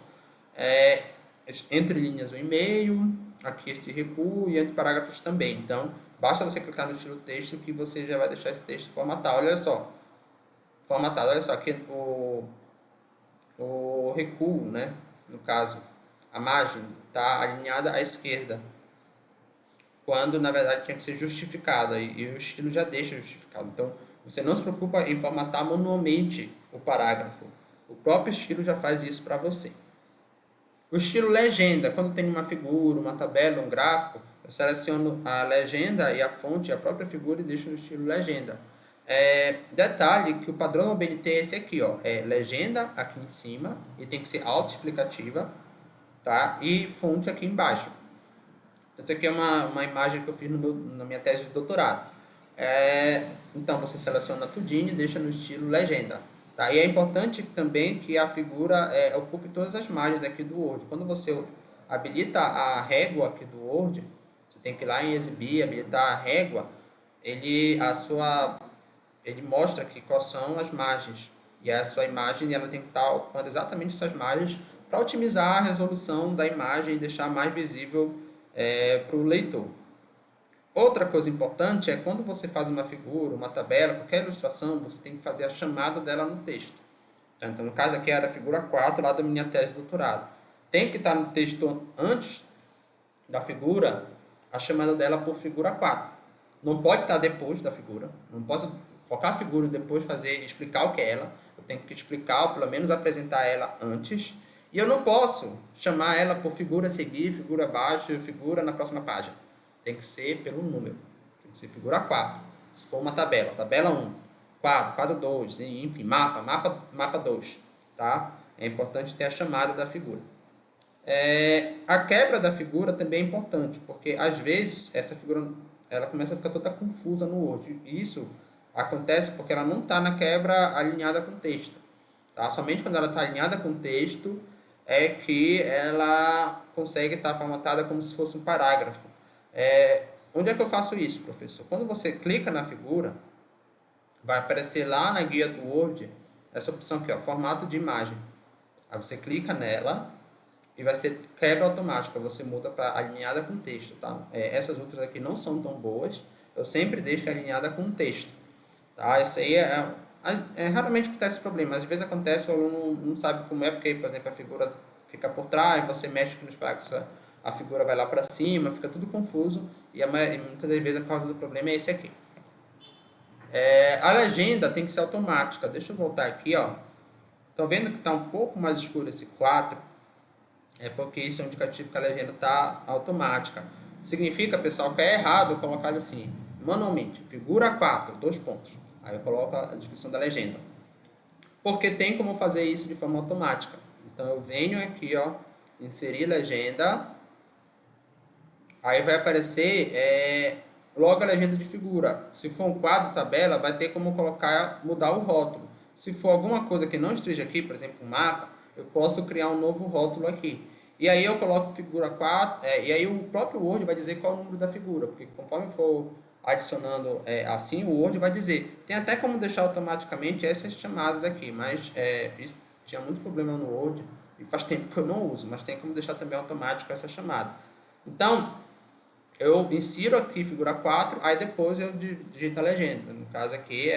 Entre linhas o e-mail, aqui esse recuo e entre parágrafos também. Então, basta você clicar no estilo texto que você já vai deixar esse texto formatado. Olha só, formatado, olha só, aqui o recuo, né? No caso, a margem está alinhada à esquerda, quando na verdade tinha que ser justificada, e o estilo já deixa justificado. Então, você não se preocupa em formatar manualmente o parágrafo. O próprio estilo já faz isso para você. O estilo legenda, quando tem uma figura, uma tabela, um gráfico, eu seleciono a legenda e a fonte, a própria figura e deixo no estilo legenda. Detalhe que o padrão OBNT é esse aqui, ó, é legenda aqui em cima e tem que ser autoexplicativa, tá? E fonte aqui embaixo. Essa aqui é uma imagem que eu fiz na minha tese de doutorado. Então você seleciona tudinho e deixa no estilo legenda. Tá? E é importante também que a figura ocupe todas as margens aqui do Word. Quando você habilita a régua aqui do Word, você tem que ir lá em exibir, habilitar a régua, ele mostra aqui quais são as margens. E a sua imagem ela tem que estar ocupando exatamente essas margens para otimizar a resolução da imagem e deixar mais visível para o leitor. Outra coisa importante é quando você faz uma figura, uma tabela, qualquer ilustração, você tem que fazer a chamada dela no texto. Então, no caso aqui era a figura 4 lá da minha tese de doutorado. Tem que estar no texto antes da figura a chamada dela por figura 4. Não pode estar depois da figura. Não posso colocar a figura e depois explicar o que é ela. Eu tenho que explicar, ou pelo menos apresentar ela antes. E eu não posso chamar ela por figura a seguir, figura abaixo, figura na próxima página. Tem que ser pelo número. Tem que ser figura 4. Se for uma tabela, tabela 1, quadro 2, enfim, mapa 2. Tá? É importante ter a chamada da figura. A quebra da figura também é importante, porque às vezes essa figura ela começa a ficar toda confusa no Word. E isso Acontece porque ela não está na quebra alinhada com o texto. Tá? Somente quando ela está alinhada com o texto é que ela consegue estar formatada como se fosse um parágrafo. Onde é que eu faço isso, professor? Quando você clica na figura, vai aparecer lá na guia do Word essa opção aqui, ó, formato de imagem. Aí você clica nela e vai ser quebra automática, você muda para alinhada com texto, tá? Essas outras aqui não são tão boas, eu sempre deixo alinhada com texto, tá? Isso aí raramente acontece esse problema, mas às vezes acontece, o aluno não sabe como é, porque, por exemplo, a figura fica por trás, você mexe aqui nos parágrafos, a figura vai lá para cima, fica tudo confuso, e muitas das vezes a causa do problema é esse aqui. A legenda tem que ser automática, deixa eu voltar aqui, ó. Estão vendo que está um pouco mais escuro esse 4? É porque isso é um indicativo que a legenda está automática. Significa, pessoal, que é errado colocar assim, manualmente, figura 4, 2 pontos. Aí eu coloco a descrição da legenda. Porque tem como fazer isso de forma automática. Então eu venho aqui, ó, inserir legenda. Aí vai aparecer logo a legenda de figura. Se for um quadro, tabela, vai ter como mudar o rótulo. Se for alguma coisa que não esteja aqui, por exemplo, um mapa, eu posso criar um novo rótulo aqui. E aí eu coloco figura 4, e aí o próprio Word vai dizer qual é o número da figura, porque conforme for adicionando assim, o Word vai dizer. Tem até como deixar automaticamente essas chamadas aqui, mas isso tinha muito problema no Word, e faz tempo que eu não uso, mas tem como deixar também automático essa chamada. Então, eu insiro aqui figura 4, aí depois eu digito a legenda. No caso aqui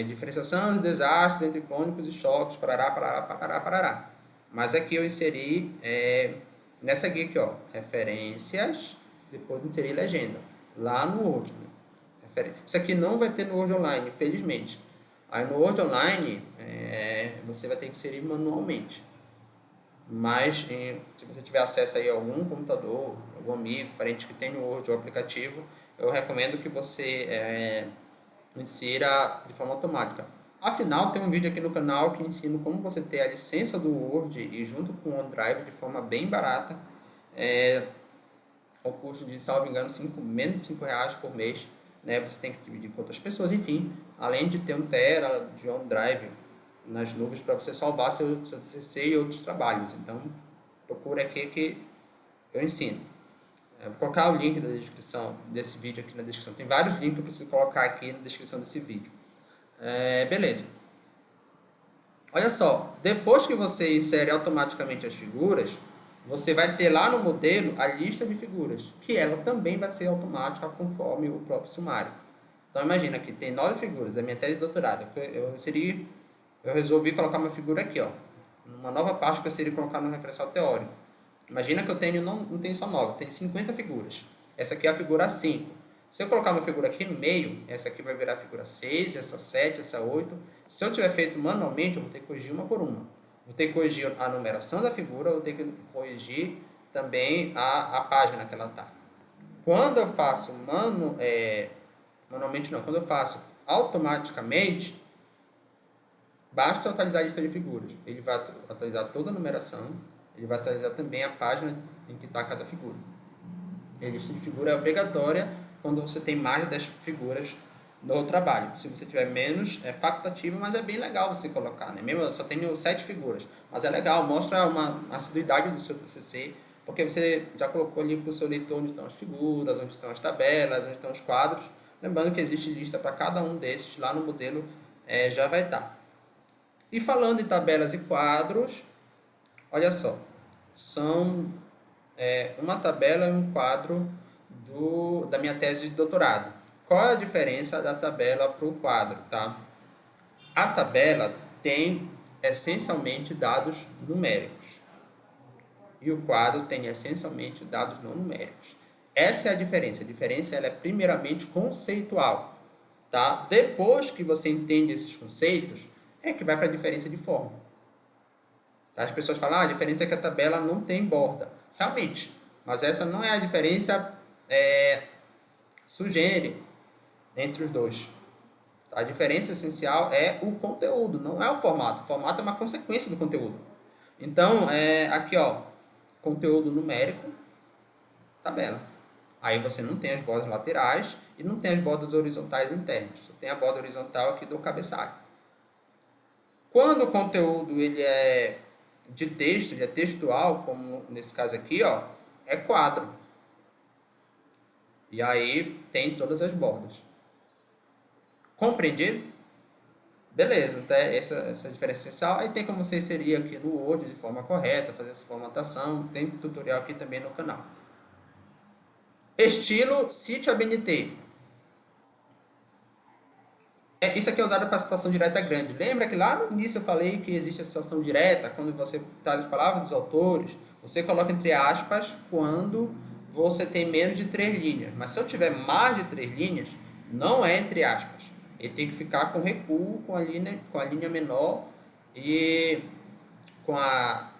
diferenciação de desastres entre clônicos e choques, parará, parará, parará, parará. Mas aqui eu inseri, nessa guia aqui, ó, referências, depois inseri legenda, lá no Word. Né? Isso aqui não vai ter no Word Online, infelizmente. Aí no Word Online, você vai ter que inserir manualmente. Mas se você tiver acesso aí a algum computador, algum amigo, parente que tem o Word ou aplicativo, eu recomendo que você insira de forma automática. Afinal, tem um vídeo aqui no canal que ensina como você ter a licença do Word e junto com o OneDrive de forma bem barata. O custo de, salvo engano, menos de R$5 por mês. Né? Você tem que dividir com outras pessoas, enfim. Além de ter 1 tera de OneDrive nas nuvens para você salvar seu TCC e outros trabalhos. Então, procura aqui que eu ensino. Eu vou colocar o link da descrição desse vídeo aqui na descrição. Tem vários links que eu preciso colocar aqui na descrição desse vídeo. Beleza. Olha só, depois que você insere automaticamente as figuras, você vai ter lá no modelo a lista de figuras, que ela também vai ser automática conforme o próprio sumário. Então imagina que tem 9 figuras da minha tese de doutorado. Eu resolvi colocar uma figura aqui, ó, uma nova parte que eu seria colocar no referencial teórico. Imagina que eu tenho, não tenho só 9, eu tenho 50 figuras. Essa aqui é a figura 5. Se eu colocar uma figura aqui no meio, essa aqui vai virar a figura 6, essa 7, essa 8. Se eu tiver feito manualmente, eu vou ter que corrigir uma por uma. Vou ter que corrigir a numeração da figura, vou ter que corrigir também a página que ela está. Quando eu faço manualmente não, quando eu faço automaticamente, basta atualizar a lista de figuras. Ele vai atualizar toda a numeração, ele vai atualizar também a página em que está cada figura. A lista de figura é obrigatória quando você tem mais de 10 figuras no trabalho. Se você tiver menos, é facultativo, mas é bem legal você colocar. Né? Mesmo eu só tenho 7 figuras, mas é legal, mostra uma assiduidade do seu TCC, porque você já colocou ali para o seu leitor onde estão as figuras, onde estão as tabelas, onde estão os quadros. Lembrando que existe lista para cada um desses, lá no modelo já vai estar. E falando em tabelas e quadros, olha só, são uma tabela e um quadro da minha tese de doutorado. Qual é a diferença da tabela para o quadro? Tá? A tabela tem essencialmente dados numéricos e o quadro tem essencialmente dados não numéricos. Essa é a diferença. A diferença ela é primeiramente conceitual. Tá? Depois que você entende esses conceitos, é que vai para a diferença de forma. As pessoas falam, a diferença é que a tabela não tem borda. Realmente, mas essa não é a diferença sugere entre os dois. A diferença essencial é o conteúdo, não é o formato. O formato é uma consequência do conteúdo. Então, aqui, ó, conteúdo numérico, tabela. Aí você não tem as bordas laterais e não tem as bordas horizontais internas. Só tem a borda horizontal aqui do cabeçalho. Quando o conteúdo ele é de texto, ele é textual, como nesse caso aqui, ó, é quadro. E aí tem todas as bordas. Compreendido? Beleza, então essa diferença essencial. Aí tem como você inserir aqui no Word de forma correta, fazer essa formatação. Tem tutorial aqui também no canal. Estilo Cite ABNT. Isso aqui é usado para citação direta grande. Lembra que lá no início eu falei que existe a citação direta, quando você traz as palavras dos autores, você coloca entre aspas quando você tem menos de 3 linhas. Mas se eu tiver mais de 3 linhas, não é entre aspas. Ele tem que ficar com recuo, com a linha menor e com a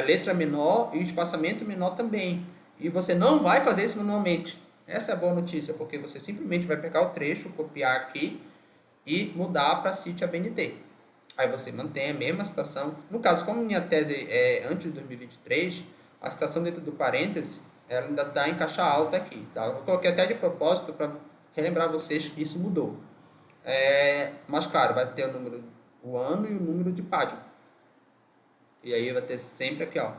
letra menor e o espaçamento menor também. E você não vai fazer isso manualmente. Essa é a boa notícia, porque você simplesmente vai pegar o trecho, copiar aqui e mudar para Cite ABNT. Aí você mantém a mesma citação. No caso, como minha tese é antes de 2023, a citação dentro do parêntese ela ainda está em caixa alta aqui. Tá? Eu coloquei até de propósito para relembrar vocês que isso mudou. Mas claro, vai ter o ano e o número de página. E aí vai ter sempre aqui, ó,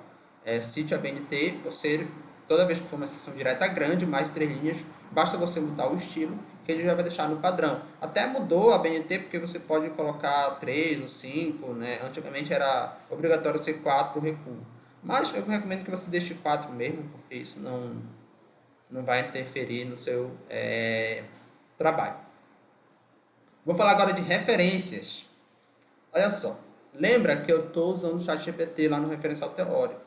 Cite ABNT, você, toda vez que for uma citação direta grande, mais de 3 linhas, basta você mudar o estilo, que ele já vai deixar no padrão. Até mudou a ABNT, porque você pode colocar 3 ou 5, né? Antigamente era obrigatório ser 4 o recuo. Mas eu recomendo que você deixe 4 mesmo, porque isso não vai interferir no seu trabalho. Vou falar agora de referências. Olha só, lembra que eu estou usando o ChatGPT lá no referencial teórico.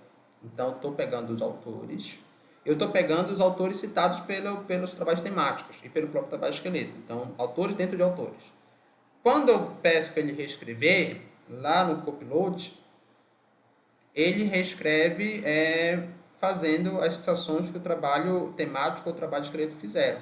Então, eu estou pegando os autores. Eu estou pegando os autores citados pelos trabalhos temáticos e pelo próprio trabalho esqueleto. Então, autores dentro de autores. Quando eu peço para ele reescrever, lá no Copilot, ele reescreve fazendo as citações que o trabalho temático ou o trabalho esqueleto fizeram.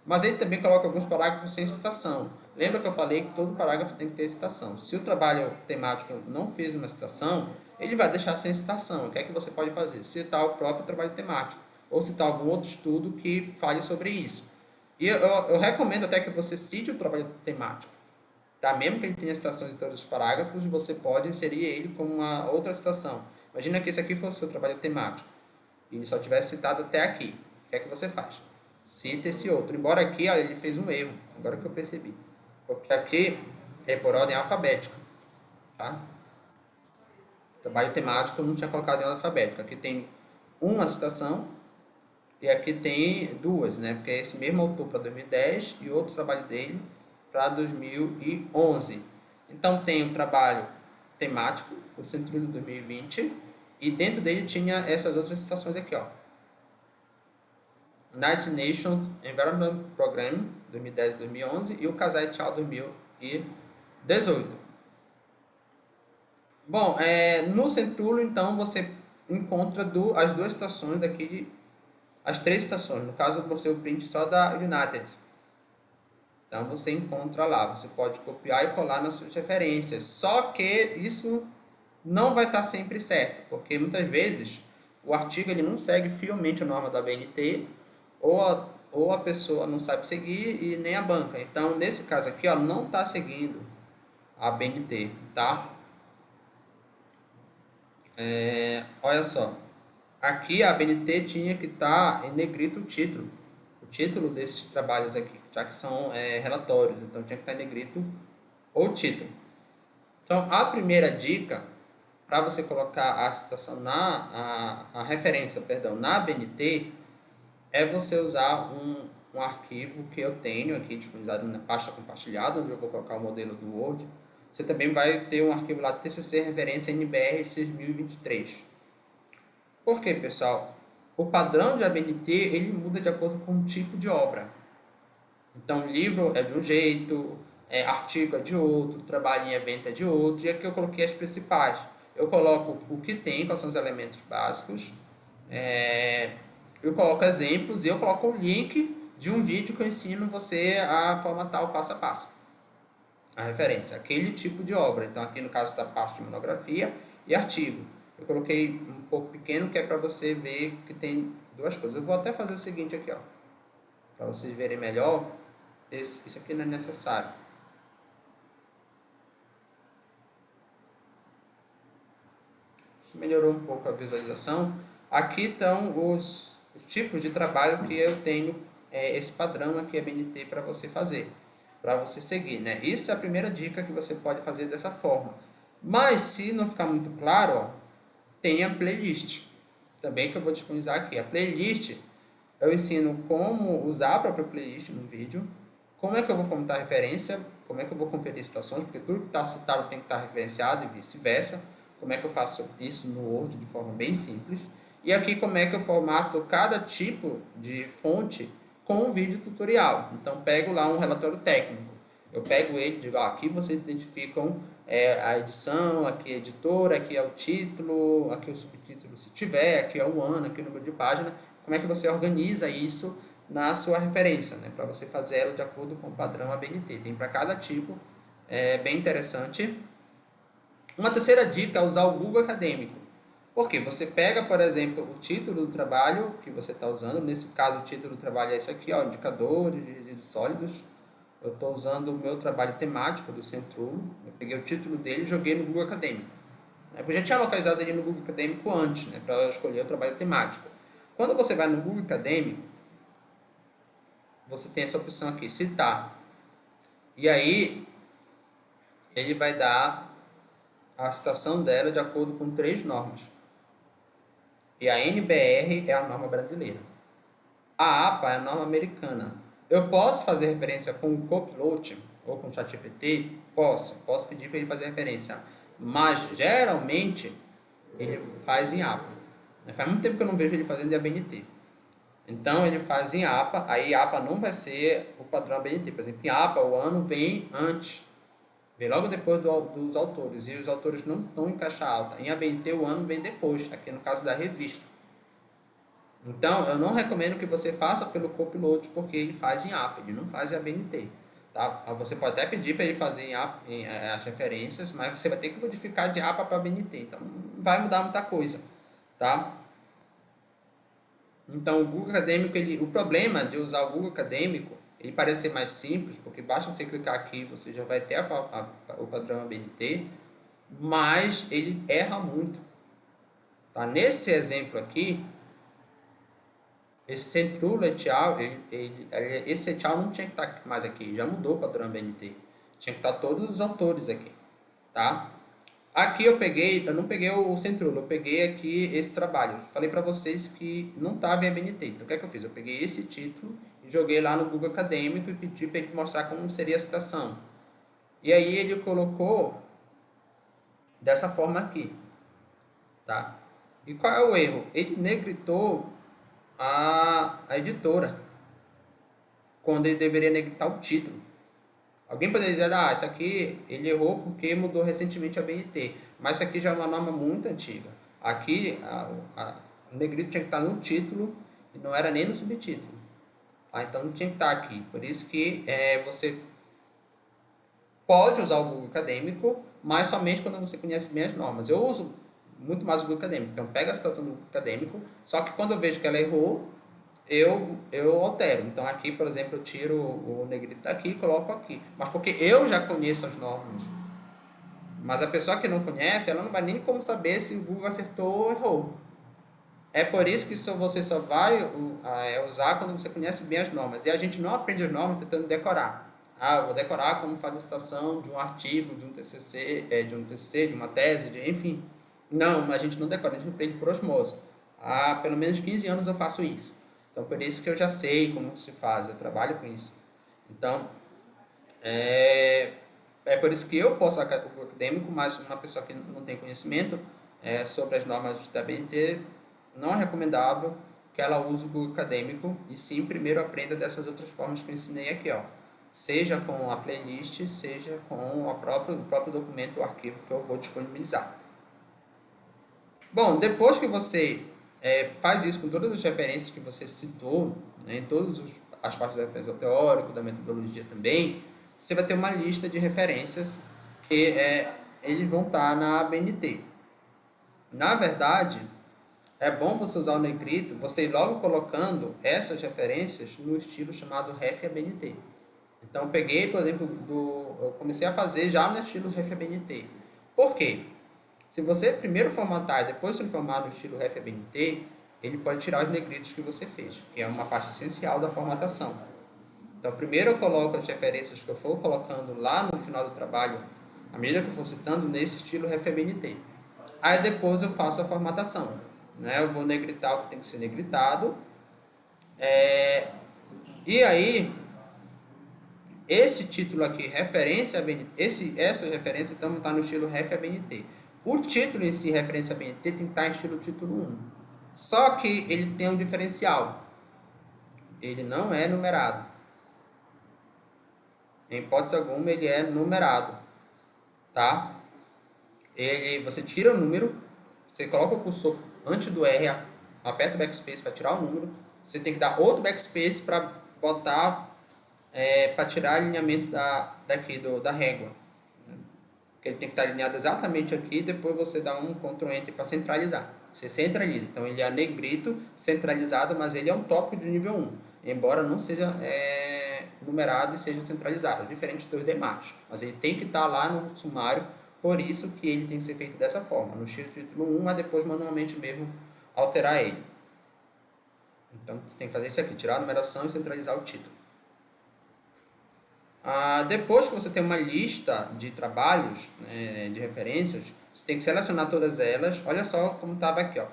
Mas ele também coloca alguns parágrafos sem citação. Lembra que eu falei que todo parágrafo tem que ter citação. Se o trabalho temático não fez uma citação, ele vai deixar sem citação. O que é que você pode fazer? Citar o próprio trabalho temático, ou citar algum outro estudo que fale sobre isso. E eu recomendo até que você cite o trabalho temático. Tá? Mesmo que ele tenha citações em todos os parágrafos, você pode inserir ele como uma outra citação. Imagina que esse aqui fosse o seu trabalho temático, e ele só tivesse citado até aqui. O que é que você faz? Cita esse outro. Embora aqui, olha, ele fez um erro, agora que eu percebi. Porque aqui é por ordem alfabética. Tá? Trabalho temático eu não tinha colocado em ordem alfabética. Aqui tem uma citação e aqui tem duas, né? Porque é esse mesmo autor para 2010 e outro trabalho dele para 2011. Então tem um trabalho temático, o Centro de 2020, e dentro dele tinha essas outras citações aqui, ó. United Nations Environment Program 2010-2011 e o Casai et al. 2018. Bom, no Centrulo, então, você encontra as duas estações aqui, as 3 estações. No caso, eu mostrei o print só da United. Então, você encontra lá. Você pode copiar e colar nas suas referências. Só que isso não vai estar sempre certo, porque muitas vezes o artigo ele não segue fielmente a norma da BNT, ou a pessoa não sabe seguir e nem a banca. Então, nesse caso aqui, ó, não está seguindo a BNT, tá? Olha só, aqui a BNT tinha que estar em negrito o título desses trabalhos aqui, já que são relatórios, então tinha que estar em negrito o título. Então, a primeira dica para você colocar a citação a referência, perdão, na BNT é você usar um arquivo que eu tenho aqui disponibilizado na pasta compartilhada, onde eu vou colocar o modelo do Word. Você também vai ter um arquivo lá TCC referência NBR 6023. Por quê, pessoal? O padrão de ABNT ele muda de acordo com o tipo de obra. Então, livro é de um jeito, artigo é de outro, trabalho em evento é de outro, e aqui eu coloquei as principais. Eu coloco o que tem, quais são os elementos básicos, eu coloco exemplos e eu coloco o link de um vídeo que eu ensino você a formatar o passo a passo. A referência, aquele tipo de obra. Então, aqui no caso está a parte de monografia e artigo. Eu coloquei um pouco pequeno, que é para você ver que tem duas coisas. Eu vou até fazer o seguinte aqui, ó, para vocês verem melhor. Isso aqui não é necessário. Melhorou um pouco a visualização. Aqui estão os tipos de trabalho que eu tenho, esse padrão aqui ABNT para você fazer, para você seguir, né? Isso é a primeira dica que você pode fazer dessa forma. Mas se não ficar muito claro, ó, tem a playlist também que eu vou disponibilizar aqui. A playlist eu ensino como usar a própria playlist no vídeo, como é que eu vou formatar a referência, como é que eu vou conferir citações, porque tudo que está citado tem que estar referenciado e vice-versa. Como é que eu faço isso no Word de forma bem simples. E aqui como é que eu formato cada tipo de fonte com um vídeo tutorial. Então pego lá um relatório técnico. Eu pego ele e digo, ó, aqui vocês identificam a edição, aqui é a editora, aqui é o título, aqui é o subtítulo se tiver, aqui é o ano, aqui é o número de página. Como é que você organiza isso na sua referência, né? Para você fazer ela de acordo com o padrão ABNT. Tem para cada tipo, é bem interessante. Uma terceira dica é usar o Google Acadêmico. Porque você pega, por exemplo, o título do trabalho que você está usando. Nesse caso, o título do trabalho é esse aqui, ó, indicadores de resíduos sólidos. Eu estou usando o meu trabalho temático do Centrulo. Eu peguei o título dele e joguei no Google Acadêmico. Eu já tinha localizado ele no Google Acadêmico antes, né, para escolher o trabalho temático. Quando você vai no Google Acadêmico, você tem essa opção aqui, citar. E aí, ele vai dar a citação dela de acordo com 3 normas. E a NBR é a norma brasileira. A APA é a norma americana. Eu posso fazer referência com o Copilot ou com o ChatGPT? Posso pedir para ele fazer referência. Mas, geralmente, ele faz em APA. Faz muito tempo que eu não vejo ele fazendo em ABNT. Então, ele faz em APA. Aí, APA não vai ser o padrão ABNT. Por exemplo, em APA, o ano vem antes. Vem logo depois dos autores. E os autores não estão em caixa alta. Em ABNT, o ano vem depois. Aqui no caso da revista. Então, eu não recomendo que você faça pelo Copilot, porque ele faz em APA, ele não faz em ABNT. Tá? Você pode até pedir para ele fazer as referências, mas você vai ter que modificar de APA para ABNT. Então, não vai mudar muita coisa. Tá? Então, o Google Acadêmico, o problema de usar o Google Acadêmico, ele parece ser mais simples, porque basta você clicar aqui, você já vai ter o padrão ABNT, mas ele erra muito. Tá? Nesse exemplo aqui, esse Centrulo et al, esse et al não tinha que estar mais aqui, já mudou o padrão ABNT. Tinha que estar todos os autores aqui, tá? Aqui eu não peguei o Centrulo, eu peguei aqui esse trabalho. Falei para vocês que não estava em ABNT, então o que é que eu fiz? Eu peguei esse título e joguei lá no Google Acadêmico e pedi para ele mostrar como seria a citação. E aí ele colocou dessa forma aqui, tá? E qual é o erro? Ele negritou a editora, quando ele deveria negritar o título. Alguém poderia dizer, isso aqui ele errou porque mudou recentemente a BNT, mas isso aqui já é uma norma muito antiga. Aqui o negrito tinha que estar no título e não era nem no subtítulo. Tá? Então não tinha que estar aqui. Por isso que você pode usar o Google Acadêmico, mas somente quando você conhece bem as normas. Eu uso muito mais o Google Acadêmico. Então, pega a citação do Google Acadêmico, só que quando eu vejo que ela errou, eu altero. Então, aqui, por exemplo, eu tiro o negrito daqui e coloco aqui. Mas porque eu já conheço as normas. Mas a pessoa que não conhece, ela não vai nem como saber se o Google acertou ou errou. É por isso que você só vai usar quando você conhece bem as normas. E a gente não aprende as normas tentando decorar. Eu vou decorar como faz a citação de um artigo, de um TCC, de uma tese, enfim. Não, a gente não decora, a gente aprende por osmose. Há pelo menos 15 anos eu faço isso. Então, por isso que eu já sei como se faz, eu trabalho com isso. Então, é por isso que eu posso usar o acadêmico, mas uma pessoa que não tem conhecimento sobre as normas da BNT, não é recomendável que ela use o Google Acadêmico, e sim, primeiro aprenda dessas outras formas que eu ensinei aqui, ó. Seja com a playlist, seja com o próprio documento, o arquivo que eu vou disponibilizar. Bom, depois que você faz isso com todas as referências que você citou, né, em todas as partes da referência teórica, da metodologia também, você vai ter uma lista de referências que eles vão estar na ABNT. Na verdade, é bom você usar o negrito, você ir logo colocando essas referências no estilo chamado Ref ABNT. Então, eu peguei, por exemplo, eu comecei a fazer já no estilo Ref ABNT. Por quê? Se você primeiro formatar e depois transformar no estilo Ref ABNT, ele pode tirar os negritos que você fez, que é uma parte essencial da formatação. Então, primeiro eu coloco as referências que eu for colocando lá no final do trabalho, à medida que eu for citando, nesse estilo Ref ABNT. Aí depois eu faço a formatação. Né? Eu vou negritar o que tem que ser negritado. E aí, esse título aqui, referência a BNT, essa referência então está no estilo Ref ABNT. O título em si, referência a BNT, tem que estar em estilo título 1. Só que ele tem um diferencial. Ele não é numerado. Em hipótese alguma, ele é numerado. Tá? Você tira o número, você coloca o cursor antes do R, aperta o backspace para tirar o número. Você tem que dar outro backspace para botar, para tirar o alinhamento daqui da régua. Porque ele tem que estar alinhado exatamente aqui, depois você dá um Ctrl Enter para centralizar. Você centraliza. Então ele é negrito, centralizado, mas ele é um tópico de nível 1. Embora não seja numerado e seja centralizado, diferente dos demais. Mas ele tem que estar lá no sumário, por isso que ele tem que ser feito dessa forma, no estilo título 1, mas depois manualmente mesmo alterar ele. Então você tem que fazer isso aqui, tirar a numeração e centralizar o título. Depois que você tem uma lista de trabalhos, né, de referências, você tem que selecionar todas elas. Olha só como estava aqui, ó.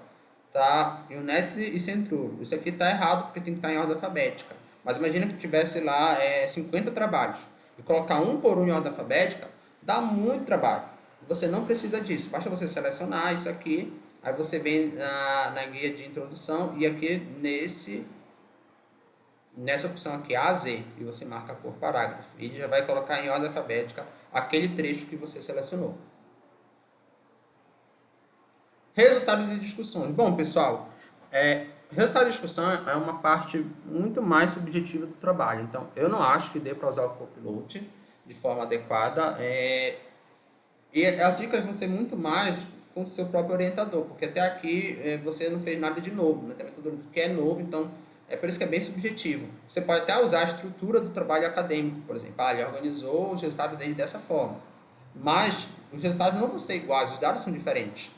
Tá United e Centro. Isso aqui está errado porque tem que estar em ordem alfabética. Mas imagina que tivesse lá 50 trabalhos e colocar um por um em ordem alfabética, dá muito trabalho. Você não precisa disso. Basta você selecionar isso aqui, aí você vem na guia de introdução e aqui nessa opção aqui, A a Z, e você marca por parágrafo. E ele já vai colocar em ordem alfabética aquele trecho que você selecionou. Resultados e discussões. Bom, pessoal, resultado de discussão é uma parte muito mais subjetiva do trabalho. Então, eu não acho que dê para usar o Copilot de forma adequada. E as dicas vão ser muito mais com o seu próprio orientador, porque até aqui você não fez nada de novo, né? Tem metodologia que é novo, então é por isso que é bem subjetivo. Você pode até usar a estrutura do trabalho acadêmico, por exemplo. Ele organizou os resultados dele dessa forma. Mas os resultados não vão ser iguais, os dados são diferentes.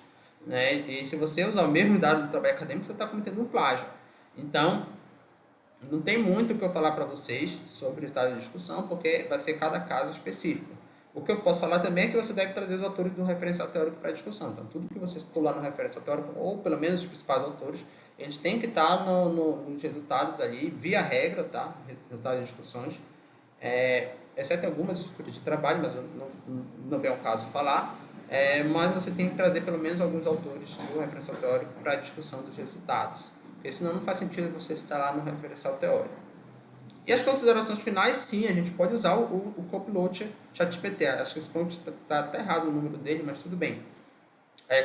Né? E se você usar o mesmo dado do trabalho acadêmico, você está cometendo um plágio. Então, não tem muito o que eu falar para vocês sobre o resultado de discussão, porque vai ser cada caso específico. O que eu posso falar também é que você deve trazer os autores do referencial teórico para a discussão. Então, tudo que você citou lá no referencial teórico, ou pelo menos os principais autores, eles têm que estar nos resultados ali, via regra, tá? Resultados de discussões. Exceto algumas estruturas de trabalho, mas não vem ao caso falar. Mas você tem que trazer pelo menos alguns autores do referencial teórico para a discussão dos resultados. Porque senão não faz sentido você citar lá no referencial teórico. E as considerações finais, sim, a gente pode usar o Copilot ChatGPT. Acho que esse ponto está até errado o número dele, mas tudo bem.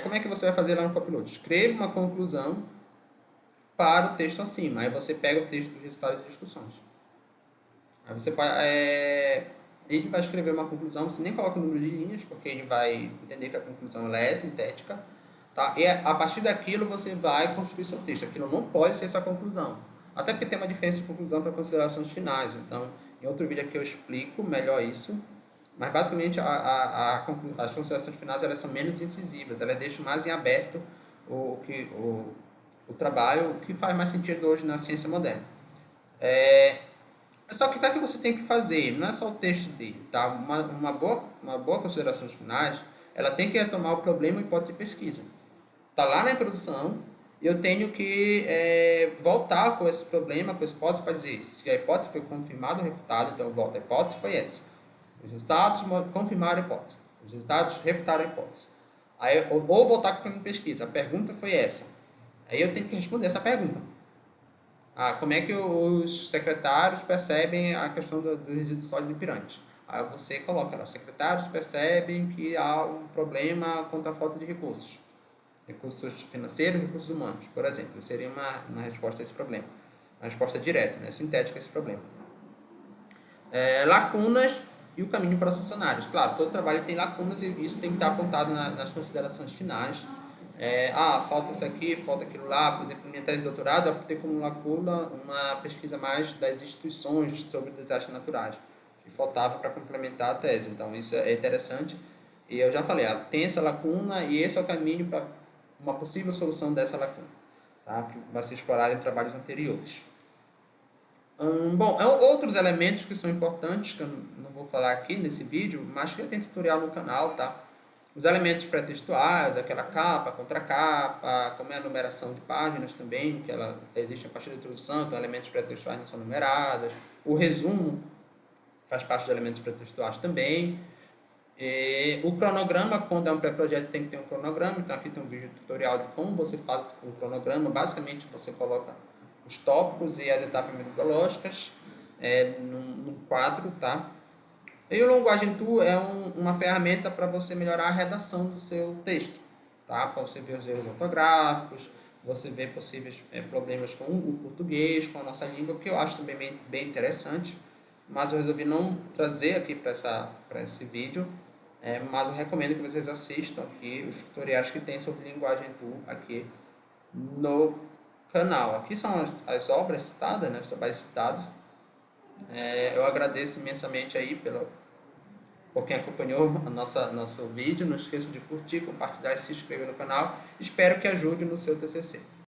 Como é que você vai fazer lá no Copilot? Escreva uma conclusão para o texto acima. Aí você pega o texto dos resultados de discussões. Aí você ele vai escrever uma conclusão, você nem coloca o número de linhas, porque ele vai entender que a conclusão é sintética. Tá? E a partir daquilo você vai construir seu texto. Aquilo não pode ser sua conclusão. Até porque tem uma diferença de conclusão para considerações finais. Então, em outro vídeo aqui eu explico melhor isso. Mas, basicamente, as considerações finais elas são menos incisivas. Elas deixam mais em aberto o trabalho, o que faz mais sentido hoje na ciência moderna. Só que o que é que você tem que fazer? Não é só o texto dele. Tá? Uma boa considerações finais, ela tem que retomar o problema, hipótese e pesquisa. Está lá na introdução. Eu tenho que voltar com esse problema, com essa hipótese, para dizer se a hipótese foi confirmada ou refutada, então eu volto. A hipótese foi essa. Os resultados confirmaram a hipótese. Os resultados refutaram a hipótese. Aí, ou voltar com o problema de pesquisa. A pergunta foi essa. Aí eu tenho que responder essa pergunta. Como é que os secretários percebem a questão do resíduo sólido em Piranhas? Aí você coloca lá, os secretários percebem que há um problema quanto à falta de recursos. Recursos financeiros e recursos humanos, por exemplo. Seria uma resposta a esse problema. Uma resposta direta, né? Sintética a esse problema. Lacunas e o caminho para os funcionários. Claro, todo trabalho tem lacunas e isso tem que estar apontado nas considerações finais. falta isso aqui, falta aquilo lá. Por exemplo, minha tese de doutorado, eu optei como lacuna uma pesquisa mais das instituições sobre desastres naturais, que faltava para complementar a tese. Então, isso é interessante. E eu já falei, tem essa lacuna e esse é o caminho para uma possível solução dessa lacuna, tá? Que vai ser explorado em trabalhos anteriores. Bom, outros elementos que são importantes, que eu não vou falar aqui nesse vídeo, mas que já tem tutorial no canal, tá? Os elementos pré-textuais, aquela capa, contracapa, como é a numeração de páginas também, que ela existe a partir da introdução, então elementos pré-textuais não são numerados. O resumo faz parte dos elementos pré-textuais também. O cronograma, quando é um pré-projeto, tem que ter um cronograma, então aqui tem um vídeo tutorial de como você faz o cronograma. Basicamente, você coloca os tópicos e as etapas metodológicas num quadro, tá? E o Linguagem Tool é uma ferramenta para você melhorar a redação do seu texto, tá? Para você ver os erros ortográficos, você ver possíveis problemas com o português, com a nossa língua, que eu acho também bem interessante, mas eu resolvi não trazer aqui para esse vídeo, mas eu recomendo que vocês assistam aqui os tutoriais que tem sobre Linguagem Tool aqui no canal. Aqui são as obras citadas, né, os trabalhos citados. Eu agradeço imensamente aí por quem acompanhou nosso vídeo. Não esqueça de curtir, compartilhar e se inscrever no canal. Espero que ajude no seu TCC.